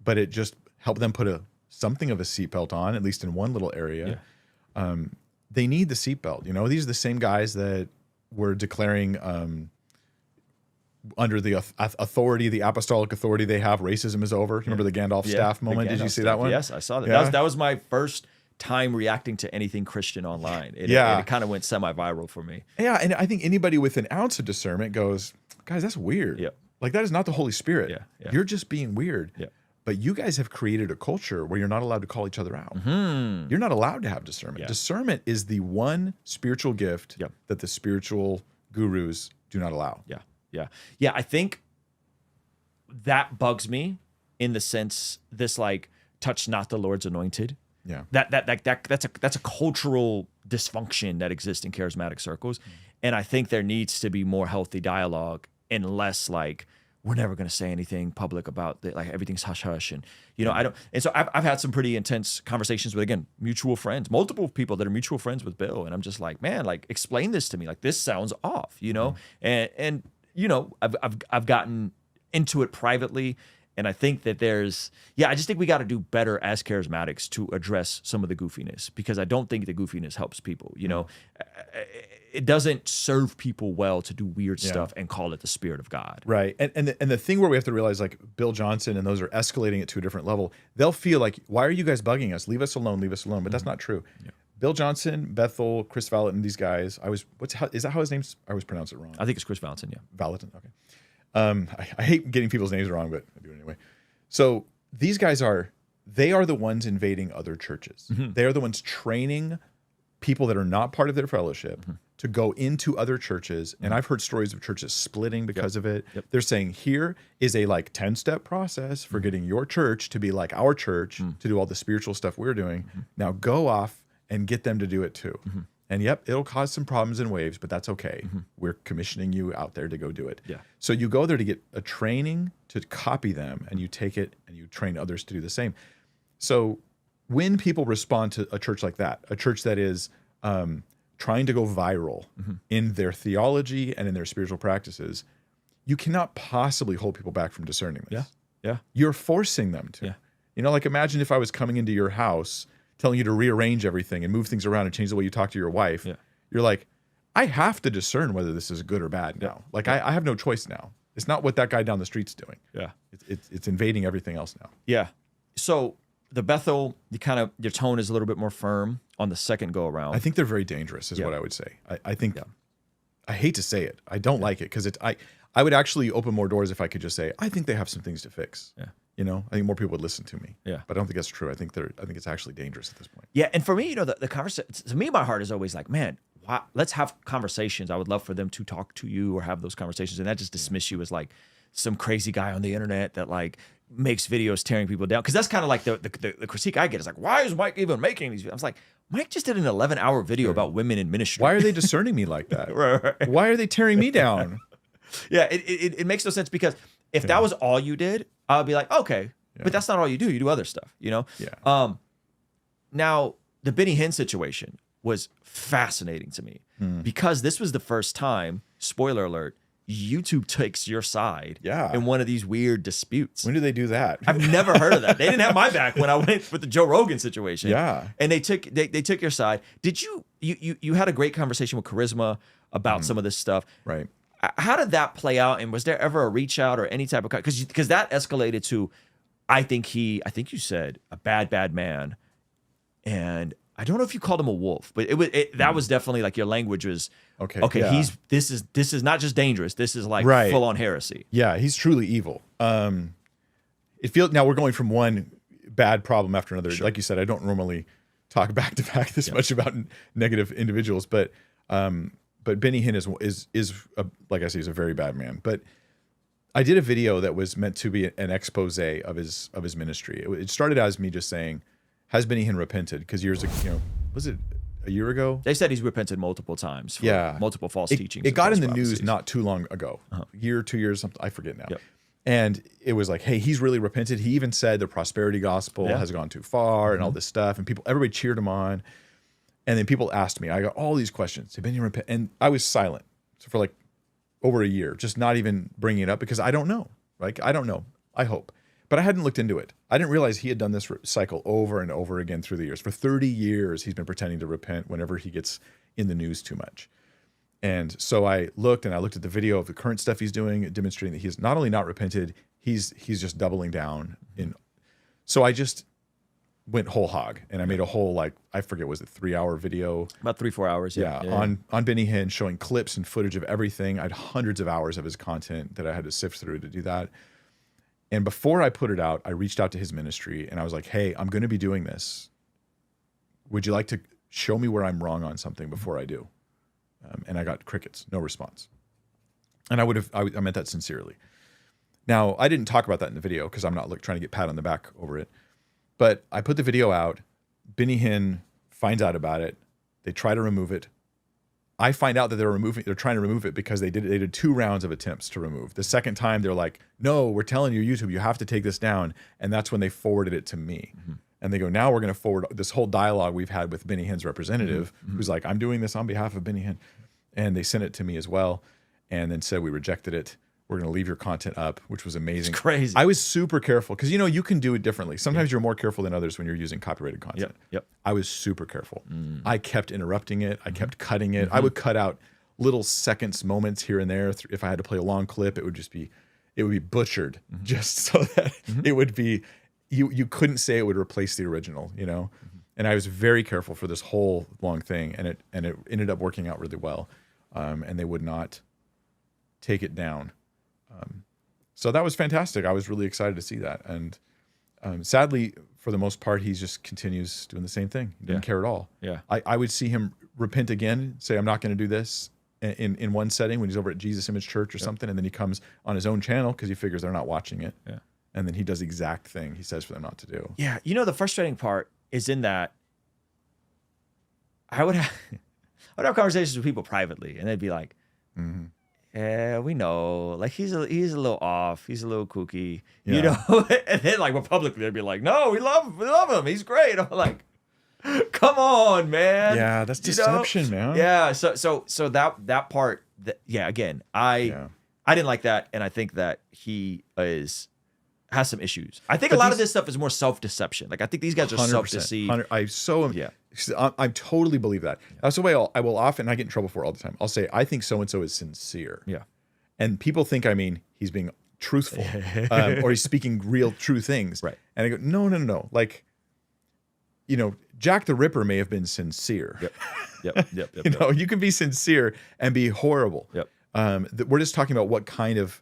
but it just helped them put something of a seatbelt on, at least in one little area. Yeah. They need the seatbelt. These are the same guys that were declaring under the authority, the apostolic authority they have, racism is over. You remember the Gandalf staff moment? Did you see that one? Yes, I saw that. Yeah. That was my first time reacting to anything Christian online. It kind of went semi-viral for me. Yeah, and I think anybody with an ounce of discernment goes, guys, that's weird. Yeah. Like, that is not the Holy Spirit. Yeah. You're just being weird. Yeah. But you guys have created a culture where you're not allowed to call each other out. You're not allowed to have discernment. Yeah. Discernment is the one spiritual gift that the spiritual gurus do not allow. Yeah. I think that bugs me in the sense this like touch not the Lord's anointed. Yeah. That's a cultural dysfunction that exists in charismatic circles. And I think there needs to be more healthy dialogue and less like, we're never going to say anything public about it. Like everything's hush hush. And, I don't. And so I've had some pretty intense conversations with, again, mutual friends, multiple people that are mutual friends with Bill. And I'm just like, man, like explain this to me. Like this sounds off, and I've gotten into it privately. And I think that I just think we got to do better as charismatics to address some of the goofiness, because I don't think the goofiness helps people. It doesn't serve people well to do weird stuff and call it the Spirit of God. Right. And the thing where we have to realize, like Bill Johnson and those are escalating it to a different level. They'll feel like, why are you guys bugging us? Leave us alone. Leave us alone. But that's not true. Yeah. Bill Johnson, Bethel, Chris Valentin, these guys. Is that how his name's? I always pronounce it wrong. I think it's Chris Valentin. Yeah. Valentin. Okay. I hate getting people's names wrong, but I do it anyway. So these guys they are the ones invading other churches. They are the ones training people that are not part of their fellowship to go into other churches. And I've heard stories of churches splitting because of it. They're saying, here is a 10-step process for getting your church to be like our church, to do all the spiritual stuff we're doing. Now go off and get them to do it too. And it'll cause some problems and waves, but that's okay. We're commissioning you out there to go do it. Yeah. So you go there to get a training to copy them, and you take it and you train others to do the same. So when people respond to a church like that, a church that is trying to go viral in their theology and in their spiritual practices, you cannot possibly hold people back from discerning this. Yeah. You're forcing them to. Yeah. Like imagine if I was coming into your house telling you to rearrange everything and move things around and change the way you talk to your wife. Yeah. You're like, I have to discern whether this is good or bad now. Like I have no choice now. It's not what that guy down the street's doing. Yeah. It's invading everything else now. Yeah. So the Bethel, your tone is a little bit more firm on the second go around. I think they're very dangerous is what I would say. I think, I hate to say it. I don't like it because I would actually open more doors if I could just say, I think they have some things to fix. Yeah. I think more people would listen to me. Yeah. But I don't think that's true. I think it's actually dangerous at this point. Yeah. And for me, the conversation, to me, my heart is always like, man, let's have conversations. I would love for them to talk to you or have those conversations and not just dismiss you as like some crazy guy on the internet that like makes videos tearing people down. Because that's kind of like the critique I get. It's like, why is Mike even making these videos? I was like, Mike just did an 11-hour video about women in ministry. Why are they discerning me like that? Right. Why are they tearing me down? Yeah, it makes no sense, because if that was all you did, I'd be like, okay, but that's not all you do. You do other stuff, you know? Yeah. Now, the Benny Hinn situation was fascinating to me because this was the first time, spoiler alert, YouTube takes your side in one of these weird disputes. When do they do that? I've never heard of that. They didn't have my back when I went with the Joe Rogan situation. Yeah. And they took your side. Did you had a great conversation with Charisma about some of this stuff. Right. How did that play out? And was there ever a reach out or any type of, because that escalated to, I think you said a bad man. And I don't know if you called him a wolf, but that was definitely like your language was okay. Yeah. This is not just dangerous. This is like full on heresy. Yeah, he's truly evil. It feels now we're going from one bad problem after another. Like you said, I don't normally talk back to back this much about negative individuals, but Benny Hinn is like I say, he's a very bad man. But I did a video that was meant to be an expose of his ministry. It started as me just saying, has Benny Hinn repented? Because years ago, was it a year ago? They said he's repented multiple times for multiple false teachings. It got in the news not too long ago, year, 2 years, something, I forget now. Yep. And it was like, hey, he's really repented. He even said the prosperity gospel has gone too far and all this stuff. And everybody cheered him on. And then people asked me, I got all these questions. Did Benny Hinn repent? And I was silent for like over a year, just not even bringing it up because I don't know. Like, I don't know. I hope. But I hadn't looked into it. I didn't realize he had done this cycle over and over again through the years. For 30 years, he's been pretending to repent whenever he gets in the news too much. And so I looked at the video of the current stuff he's doing, demonstrating that he's not only not repented, he's just doubling down. So I just went whole hog, and I made a whole, like, I forget, was it 3-hour video? About 3-4 hours. On Benny Hinn, showing clips and footage of everything. I had hundreds of hours of his content that I had to sift through to do that. And before I put it out, I reached out to his ministry and I was like, hey, I'm going to be doing this. Would you like to show me where I'm wrong on something before I do? And I got crickets, no response. And I meant that sincerely. Now, I didn't talk about that in the video because I'm not trying to get pat on the back over it. But I put the video out. Benny Hinn finds out about it. They try to remove it. I find out that they're trying to remove it because they did 2 rounds of attempts to remove. The second time they're like, no, we're telling you, YouTube, you have to take this down. And that's when they forwarded it to me. And they go, now we're going to forward this whole dialogue we've had with Benny Hinn's representative, who's like, I'm doing this on behalf of Benny Hinn. And they sent it to me as well. And then said, we rejected it. We're going to leave your content up, which was amazing. It's crazy. I was super careful because, you can do it differently. Sometimes you're more careful than others when you're using copyrighted content. Yep. I was super careful. I kept interrupting it. I kept cutting it. I would cut out little seconds, moments here and there. If I had to play a long clip, it would be butchered just so that it would be, you couldn't say it would replace the original, And I was very careful for this whole long thing, and it ended up working out really well. And they would not take it down. So that was fantastic. I was really excited to see that. And sadly, for the most part, he just continues doing the same thing. He didn't care at all. Yeah. I would see him repent again, say, I'm not going to do this in one setting when he's over at Jesus Image Church or something. And then he comes on his own channel because he figures they're not watching it. Yeah. And then he does the exact thing he says for them not to do. Yeah. The frustrating part is in that I would have conversations with people privately, and they'd be like, yeah, we know. Like, he's a little off. He's a little kooky, And then, like, publicly, they'd be like, "No, we love him. He's great." I'm like, "Come on, man." Yeah, that's deception, man. Yeah. So that part. Again, I didn't like that, and I think that he has some issues. I think a lot of this stuff is more self-deception. Like, I think these guys are self-deceived. I totally believe that. That's the way I will often, I get in trouble for it all the time. I'll say, I think so-and-so is sincere. Yeah. And people think I mean he's being truthful or he's speaking real true things. Right. And I go, no. Like, Jack the Ripper may have been sincere. Yep. You can be sincere and be horrible. Yep. We're just talking about what kind of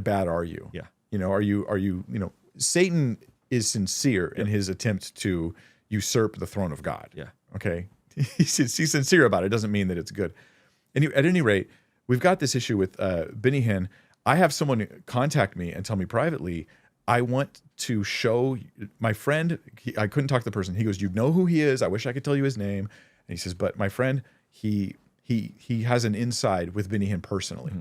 bad are you? Yeah. Are you Satan is sincere in his attempt to usurp the throne of God. Yeah. Okay. He's sincere about it. It doesn't mean that it's good. At any rate, we've got this issue with Benny Hinn. I have someone contact me and tell me privately, I want to show my friend, I couldn't talk to the person. He goes, you know who he is. I wish I could tell you his name. And he says, but my friend, he has an inside with Benny Hinn personally.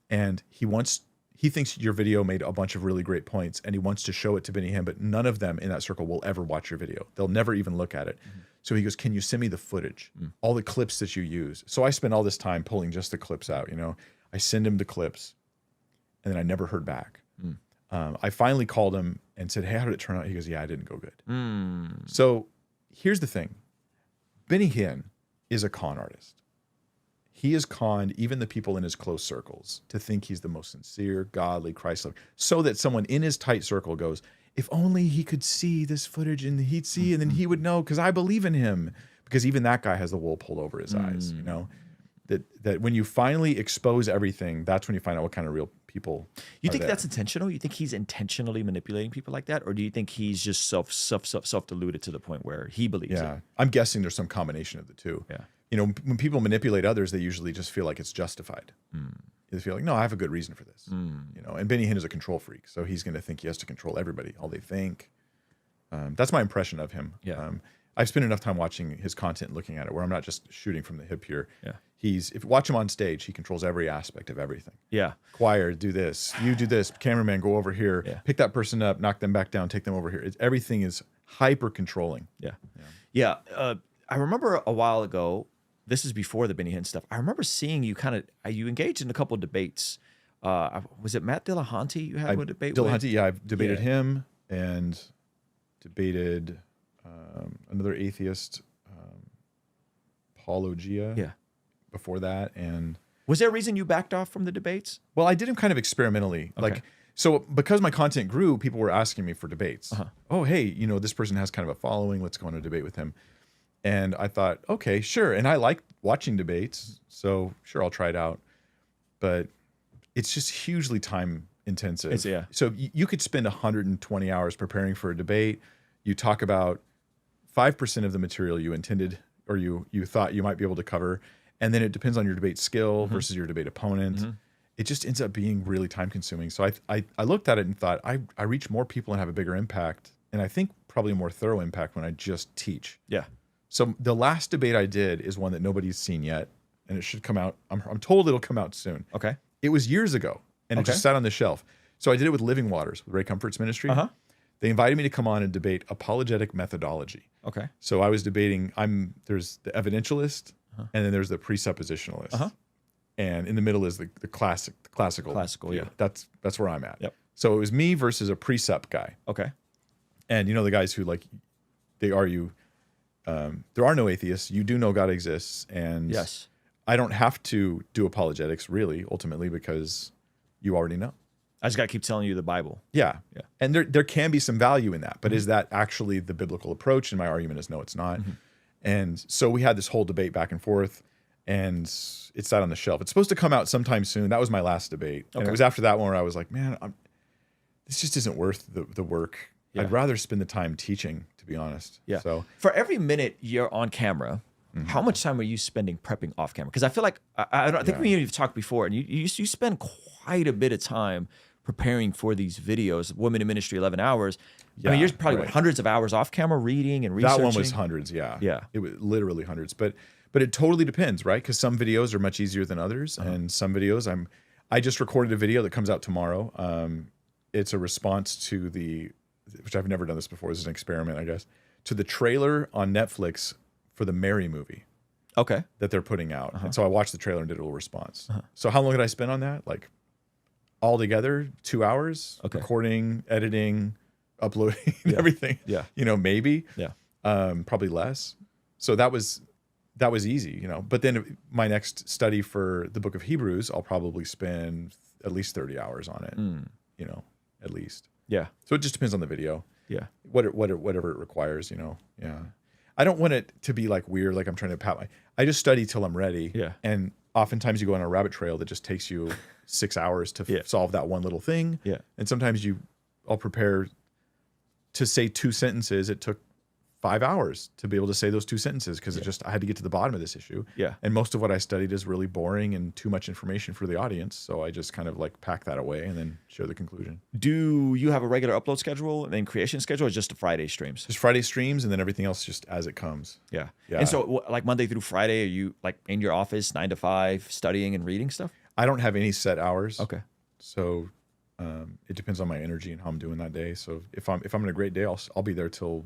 And he thinks your video made a bunch of really great points and he wants to show it to Benny Hinn, but none of them in that circle will ever watch your video. They'll never even look at it. So he goes, can you send me the footage, all the clips that you use? So I spend all this time pulling just the clips out, you know, I send him the clips and then I never heard back. I finally called him and said, hey, how did it turn out? He goes, yeah, it didn't go good. So here's the thing. Benny Hinn is a con artist. He has conned even the people in his close circles to think he's the most sincere, godly, Christ-like, so that someone in his tight circle goes, if only he could see this footage and he'd see and then he would know because I believe in him. Because even that guy has the wool pulled over his eyes, you know? That when you finally expose everything, that's when you find out what kind of real people You think that's intentional? You think he's intentionally manipulating people like that? Or do you think he's just self-deluded to the point where he believes it? I'm guessing there's some combination of the two. Yeah. You know, when people manipulate others, they usually just feel like it's justified. They feel like, no, I have a good reason for this. You know, and Benny Hinn is a control freak, so he's going to think he has to control everybody, all they think. That's my impression of him. Yeah. I've spent enough time watching his content, and looking at it, where I'm not just shooting from the hip here. Yeah. If you watch him on stage, he controls every aspect of everything. Yeah. Choir, do this. You do this. Cameraman, go over here. Yeah. Pick that person up, knock them back down, take them over here. Everything is hyper controlling. Yeah. I remember a while ago, this is before the Benny Hinn stuff, I remember seeing you you engaged in a couple of debates. Was it Matt Dillahunty you had a debate with? Dillahunty, yeah, I've debated him and debated another atheist, Paulogia. Yeah. Before that, and was there a reason you backed off from the debates? Well, I did them kind of experimentally, like so because my content grew, people were asking me for debates. Oh, hey, you know, this person has kind of a following. Let's go on a debate with him. And I thought, okay, sure. And I like watching debates, so sure, I'll try it out. But it's just hugely time intensive. So you could spend 120 hours preparing for a debate. You talk about 5% of the material you intended or you thought you might be able to cover. And then it depends on your debate skill versus your debate opponent. It just ends up being really time consuming. So I looked at it and thought, I reach more people and have a bigger impact. And I think probably a more thorough impact when I just teach. Yeah. So the last debate I did is one that nobody's seen yet. And it should come out. I'm told it'll come out soon. Okay. It was years ago. And it just sat on the shelf. So I did it with Living Waters, with Ray Comfort's ministry. They invited me to come on and debate apologetic methodology. Okay. So I was debating, there's the evidentialist, and then there's the presuppositionalist. And in the middle is the classical. Classical, yeah. That's where I'm at. Yep. So it was me versus a precept guy. Okay. And you know the guys who they argue, there are no atheists. You do know God exists. And yes, I don't have to do apologetics really, ultimately, because you already know. I just got to keep telling you the Bible. Yeah. And there can be some value in that, but is that actually the biblical approach? And my argument is no, it's not. And so we had this whole debate back and forth, and it sat on the shelf. It's supposed to come out sometime soon. That was my last debate. And it was after that one where I was like, man, this just isn't worth the work. I'd rather spend the time teaching, to be honest. Yeah. So for every minute you're on camera, how much time are you spending prepping off camera? Because I feel like, I think we've talked before, and you spend quite a bit of time preparing for these videos. Women in Ministry, 11 hours. I mean, you're probably hundreds of hours off camera reading and researching. That one was hundreds, yeah. Yeah. It was literally hundreds. But it totally depends, right? Because some videos are much easier than others. And some videos, I just recorded a video that comes out tomorrow. It's a response to which I've never done this before. This is an experiment, I guess, to the trailer on Netflix for the Mary movie. Okay. That they're putting out. And so I watched the trailer and did a little response. So how long did I spend on that? Like altogether, 2 hours, recording, editing, uploading, everything. Yeah. You know, maybe. Yeah. Probably less. So that was easy, you know. But then my next study for the book of Hebrews, I'll probably spend at least 30 hours on it, you know, at least. Yeah. So it just depends on the video. Yeah. Whatever it requires, you know. Yeah. I don't want it to be like weird, like I'm trying to I just study till I'm ready. Yeah. And oftentimes you go on a rabbit trail that just takes you 6 hours to solve that one little thing. Yeah. And sometimes I'll prepare to say 2 sentences. It took 5 hours to be able to say those 2 sentences because I had to get to the bottom of this issue. Yeah. And most of what I studied is really boring and too much information for the audience. So I just kind of like pack that away and then share the conclusion. Do you have a regular upload schedule and then creation schedule, or just the Friday streams? Just Friday streams and then everything else just as it comes. Yeah. Yeah. And so like Monday through Friday, are you like in your office 9 to 5 studying and reading stuff? I don't have any set hours. Okay. So it depends on my energy and how I'm doing that day. So if I'm in a great day, I'll be there till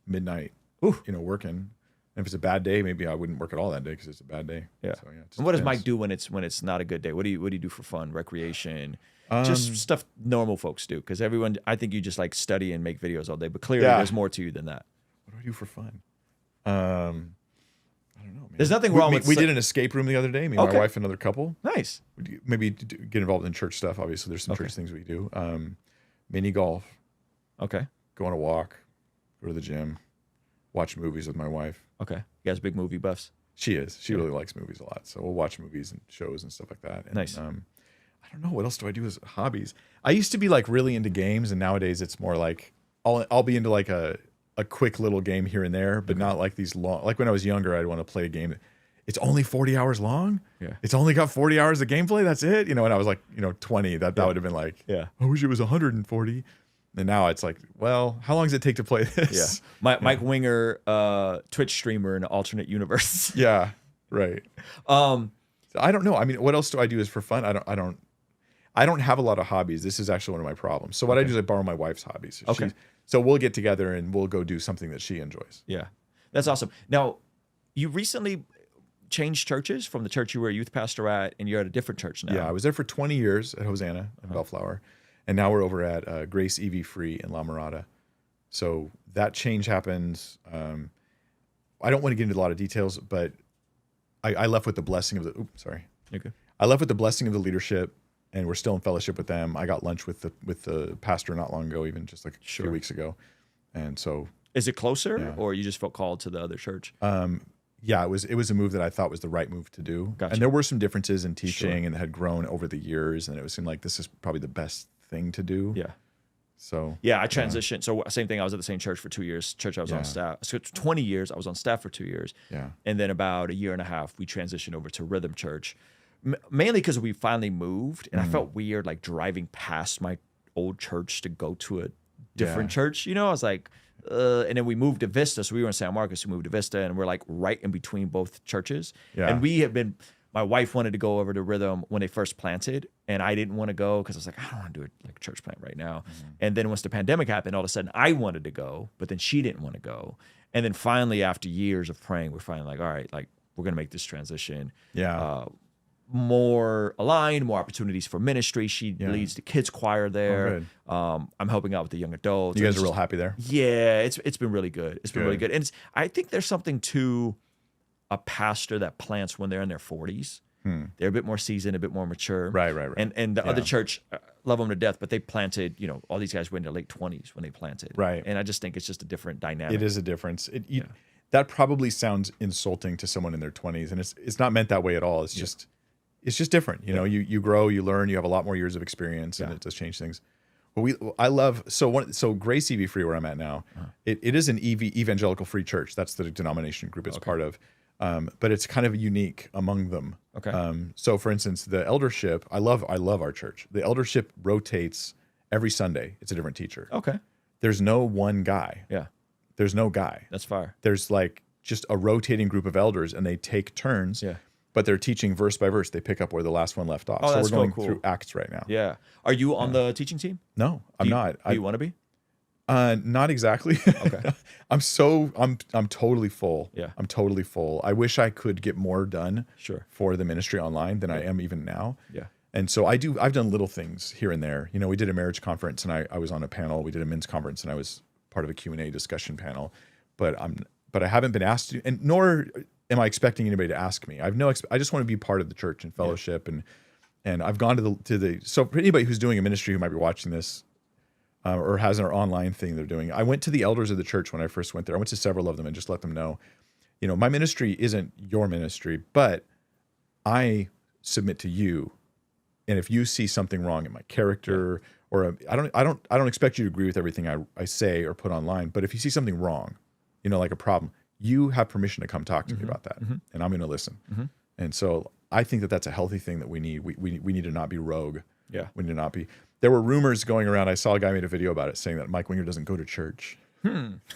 midnight, working. And if it's a bad day, maybe I wouldn't work at all that day because it's a bad day. Yeah. So, yeah, And what does Mike do when it's not a good day? What do you do for fun, recreation? Just stuff normal folks do, because I think you just like study and make videos all day, but clearly there's more to you than that. What do I do for fun? I don't know, man. There's nothing wrong with... We did an escape room the other day, me and my wife and another couple. Nice. Maybe get involved in church stuff. Obviously, there's some church things we do. Mini golf. Okay. Go on a walk. Go to the gym. Watch movies with my wife. Okay. You guys big movie buffs? She is. She really likes movies a lot. So we'll watch movies and shows and stuff like that. And, nice. I don't know. What else do I do as hobbies? I used to be like really into games, and nowadays it's more like I'll be into like a quick little game here and there, but not like these long. Like when I was younger, I'd want to play a game. It's only 40 hours long. Yeah. It's only got 40 hours of gameplay. That's it. And I was like, 20. That would have been like, I wish it was 140. And now it's like, well, how long does it take to play this? Yeah. Mike Winger, Twitch streamer in an alternate universe. Yeah. Right. So I don't know. I mean, what else do I do is for fun? I don't have a lot of hobbies. This is actually one of my problems. So what I do is I borrow my wife's hobbies. Okay. So we'll get together and we'll go do something that she enjoys. Yeah. That's awesome. Now, you recently changed churches from the church you were a youth pastor at, and you're at a different church now. Yeah, I was there for 20 years at Hosanna in Bellflower, and now we're over at Grace EV Free in La Mirada. So that change happens. I don't want to get into a lot of details, but I left with the blessing of the. Oops, sorry. Okay. I left with the blessing of the leadership, and we're still in fellowship with them. I got lunch with the pastor not long ago, even just like a few weeks ago, and so. Is it closer, or you just felt called to the other church? Yeah, it was a move that I thought was the right move to do. Gotcha. And there were some differences in teaching and that had grown over the years, and it seemed like this is probably the best thing to do. Yeah. So yeah, I transitioned. So same thing. I was at the same church for 2 years. Church I was on staff. So 20 years. I was on staff for 2 years. Yeah. And then about a year and a half, we transitioned over to Rhythm Church, mainly because we finally moved, and I felt weird like driving past my old church to go to a different church. I was like. And then we moved to Vista. So we were in San Marcos. We moved to Vista, and we're like right in between both churches. Yeah. And we have been, my wife wanted to go over to Rhythm when they first planted, and I didn't want to go because I was like, I don't want to do a church plant right now. And then once the pandemic happened, all of a sudden I wanted to go, but then she didn't want to go. And then finally, after years of praying, we're finally like, all right, like we're going to make this transition. Yeah. More aligned, more opportunities for ministry. She leads the kids choir there. I'm helping out with the young adults. You guys are real happy there? Yeah, it's been really good. It's been really good. And I think there's something to a pastor that plants when they're in their 40s. They're a bit more seasoned, a bit more mature. Right. And the other church, love them to death, but they planted, all these guys were in their late 20s when they planted. Right. And I just think it's just a different dynamic. It is a difference. That probably sounds insulting to someone in their 20s, and it's not meant that way at all. It's just different. You grow, you learn, you have a lot more years of experience, and it does change things. Well, so Grace EV Free, where I'm at now, it is an evangelical free church. That's the denomination group it's part of. But it's kind of unique among them. Okay. So for instance, the eldership, I love our church. The eldership rotates every Sunday. It's a different teacher. Okay. There's no one guy. Yeah. There's no guy. That's fire. There's like just a rotating group of elders, and they take turns. Yeah. But they're teaching verse by verse. They pick up where the last one left off. Oh, so that's we're going cool. through Acts right now. Yeah. Are you on the teaching team? No, I'm not. Do you want to be? Not exactly. Okay. I'm totally full. Yeah. I'm totally full. I wish I could get more done for the ministry online than I am even now. Yeah. And so I've done little things here and there. We did a marriage conference, and I was on a panel. We did a men's conference, and I was part of a Q&A discussion panel. But I haven't been asked to, and nor am I expecting anybody to ask me. I just want to be part of the church and fellowship, and I've gone to the. So for anybody who's doing a ministry who might be watching this, or has an online thing they're doing, I went to the elders of the church when I first went there. I went to several of them and just let them know, my ministry isn't your ministry, but I submit to you, and if you see something wrong in my character, or I don't expect you to agree with everything I say or put online, but if you see something wrong, you know, like a problem, you have permission to come talk to me about that, and I'm going to listen. And so I think that that's a healthy thing that we need. We need to not be rogue. Yeah. We need to not be. There were rumors going around. I saw a guy made a video about it saying that Mike Winger doesn't go to church.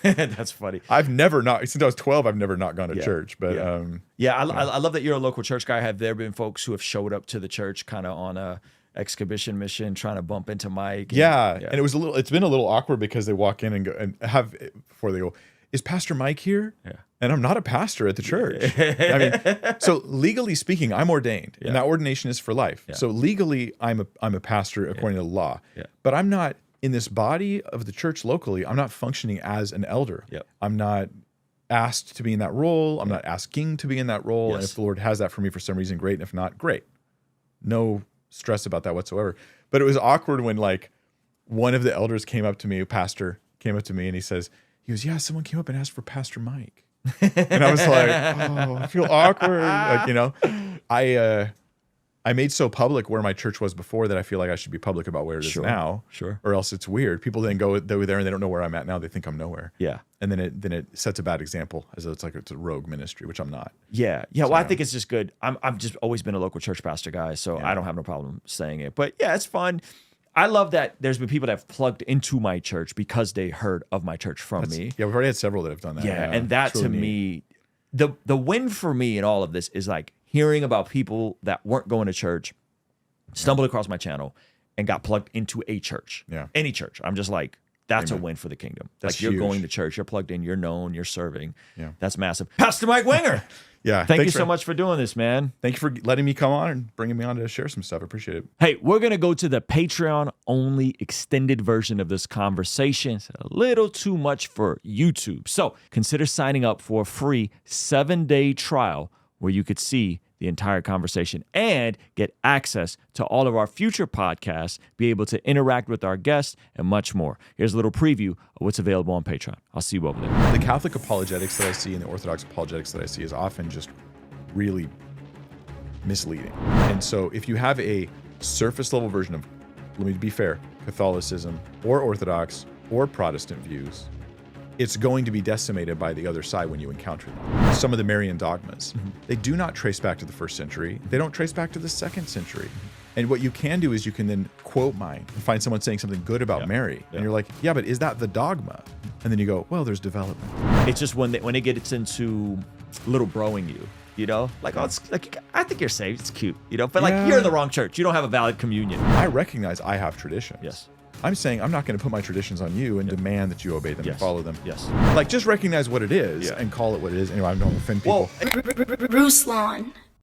That's funny. I've never not, since I was 12, I've never not gone to church. But I love that you're a local church guy. Have there been folks who have showed up to the church kind of on a exhibition mission trying to bump into Mike? And it was it's been a little awkward because they walk in and go and have, before they go, is Pastor Mike here? Yeah. And I'm not a pastor at the church. I mean, so legally speaking, I'm ordained, and that ordination is for life. So legally, I'm a pastor according to law. But I'm not in this body of the church locally. I'm not functioning as an elder. I'm not asked to be in that role. I'm not asking to be in that role. And if the Lord has that for me for some reason, great. And if not, great. No stress about that whatsoever. But it was awkward when like one of the elders came up to me, a pastor came up to me, and he goes, yeah, someone came up and asked for Pastor Mike. And I was like, oh, I feel awkward. Like, you know, I made so public where my church was before that I feel like I should be public about where it is now. Or else it's weird. People then go there and they don't know where I'm at now. They think I'm nowhere. And then it sets a bad example as though it's a rogue ministry, which I'm not. Well, I think it's just good. I've just always been a local church pastor guy, so I don't have no problem saying it. But yeah, it's fun. I love that there's been people that have plugged into my church because they heard of my church from me. Yeah, we've already had several that have done that. And that really to me, the win for me in all of this is like hearing about people that weren't going to church, stumbled across my channel, and got plugged into a church. Any church. I'm just like, that's a win for the kingdom. That's like you're huge. Going to church, you're plugged in, you're known, you're serving. That's massive. Pastor Mike Winger. Thank you so much for doing this, man. Thank you for letting me come on and bringing me on to share some stuff. I appreciate it. Hey, we're going to go to the Patreon-only extended version of this conversation. It's a little too much for YouTube. So consider signing up for a free 7-day trial where you could see the entire conversation and get access to all of our future podcasts, be able to interact with our guests, and much more. Here's a little preview of what's available on Patreon. I'll see you over there. The Catholic apologetics that I see and the Orthodox apologetics that I see is often just really misleading. And so if you have a surface level version of, let me be fair, Catholicism or Orthodox or Protestant views, it's going to be decimated by the other side when you encounter them. Some of the Marian dogmas, they do not trace back to the 1st century. They don't trace back to the 2nd century. And what you can do is you can then quote mine and find someone saying something good about Mary. And you're like, yeah, but is that the dogma? And then you go, well, there's development. It's just when it gets into little broing you. You know, like, oh, it's like, I think you're saved. It's cute, you know, but like, you're in the wrong church. You don't have a valid communion. I recognize I have traditions. Yes. I'm saying I'm not going to put my traditions on you and demand that you obey them and follow them. Yes. Like, just recognize what it is and call it what it is. Anyway, I don't offend people. Ruslan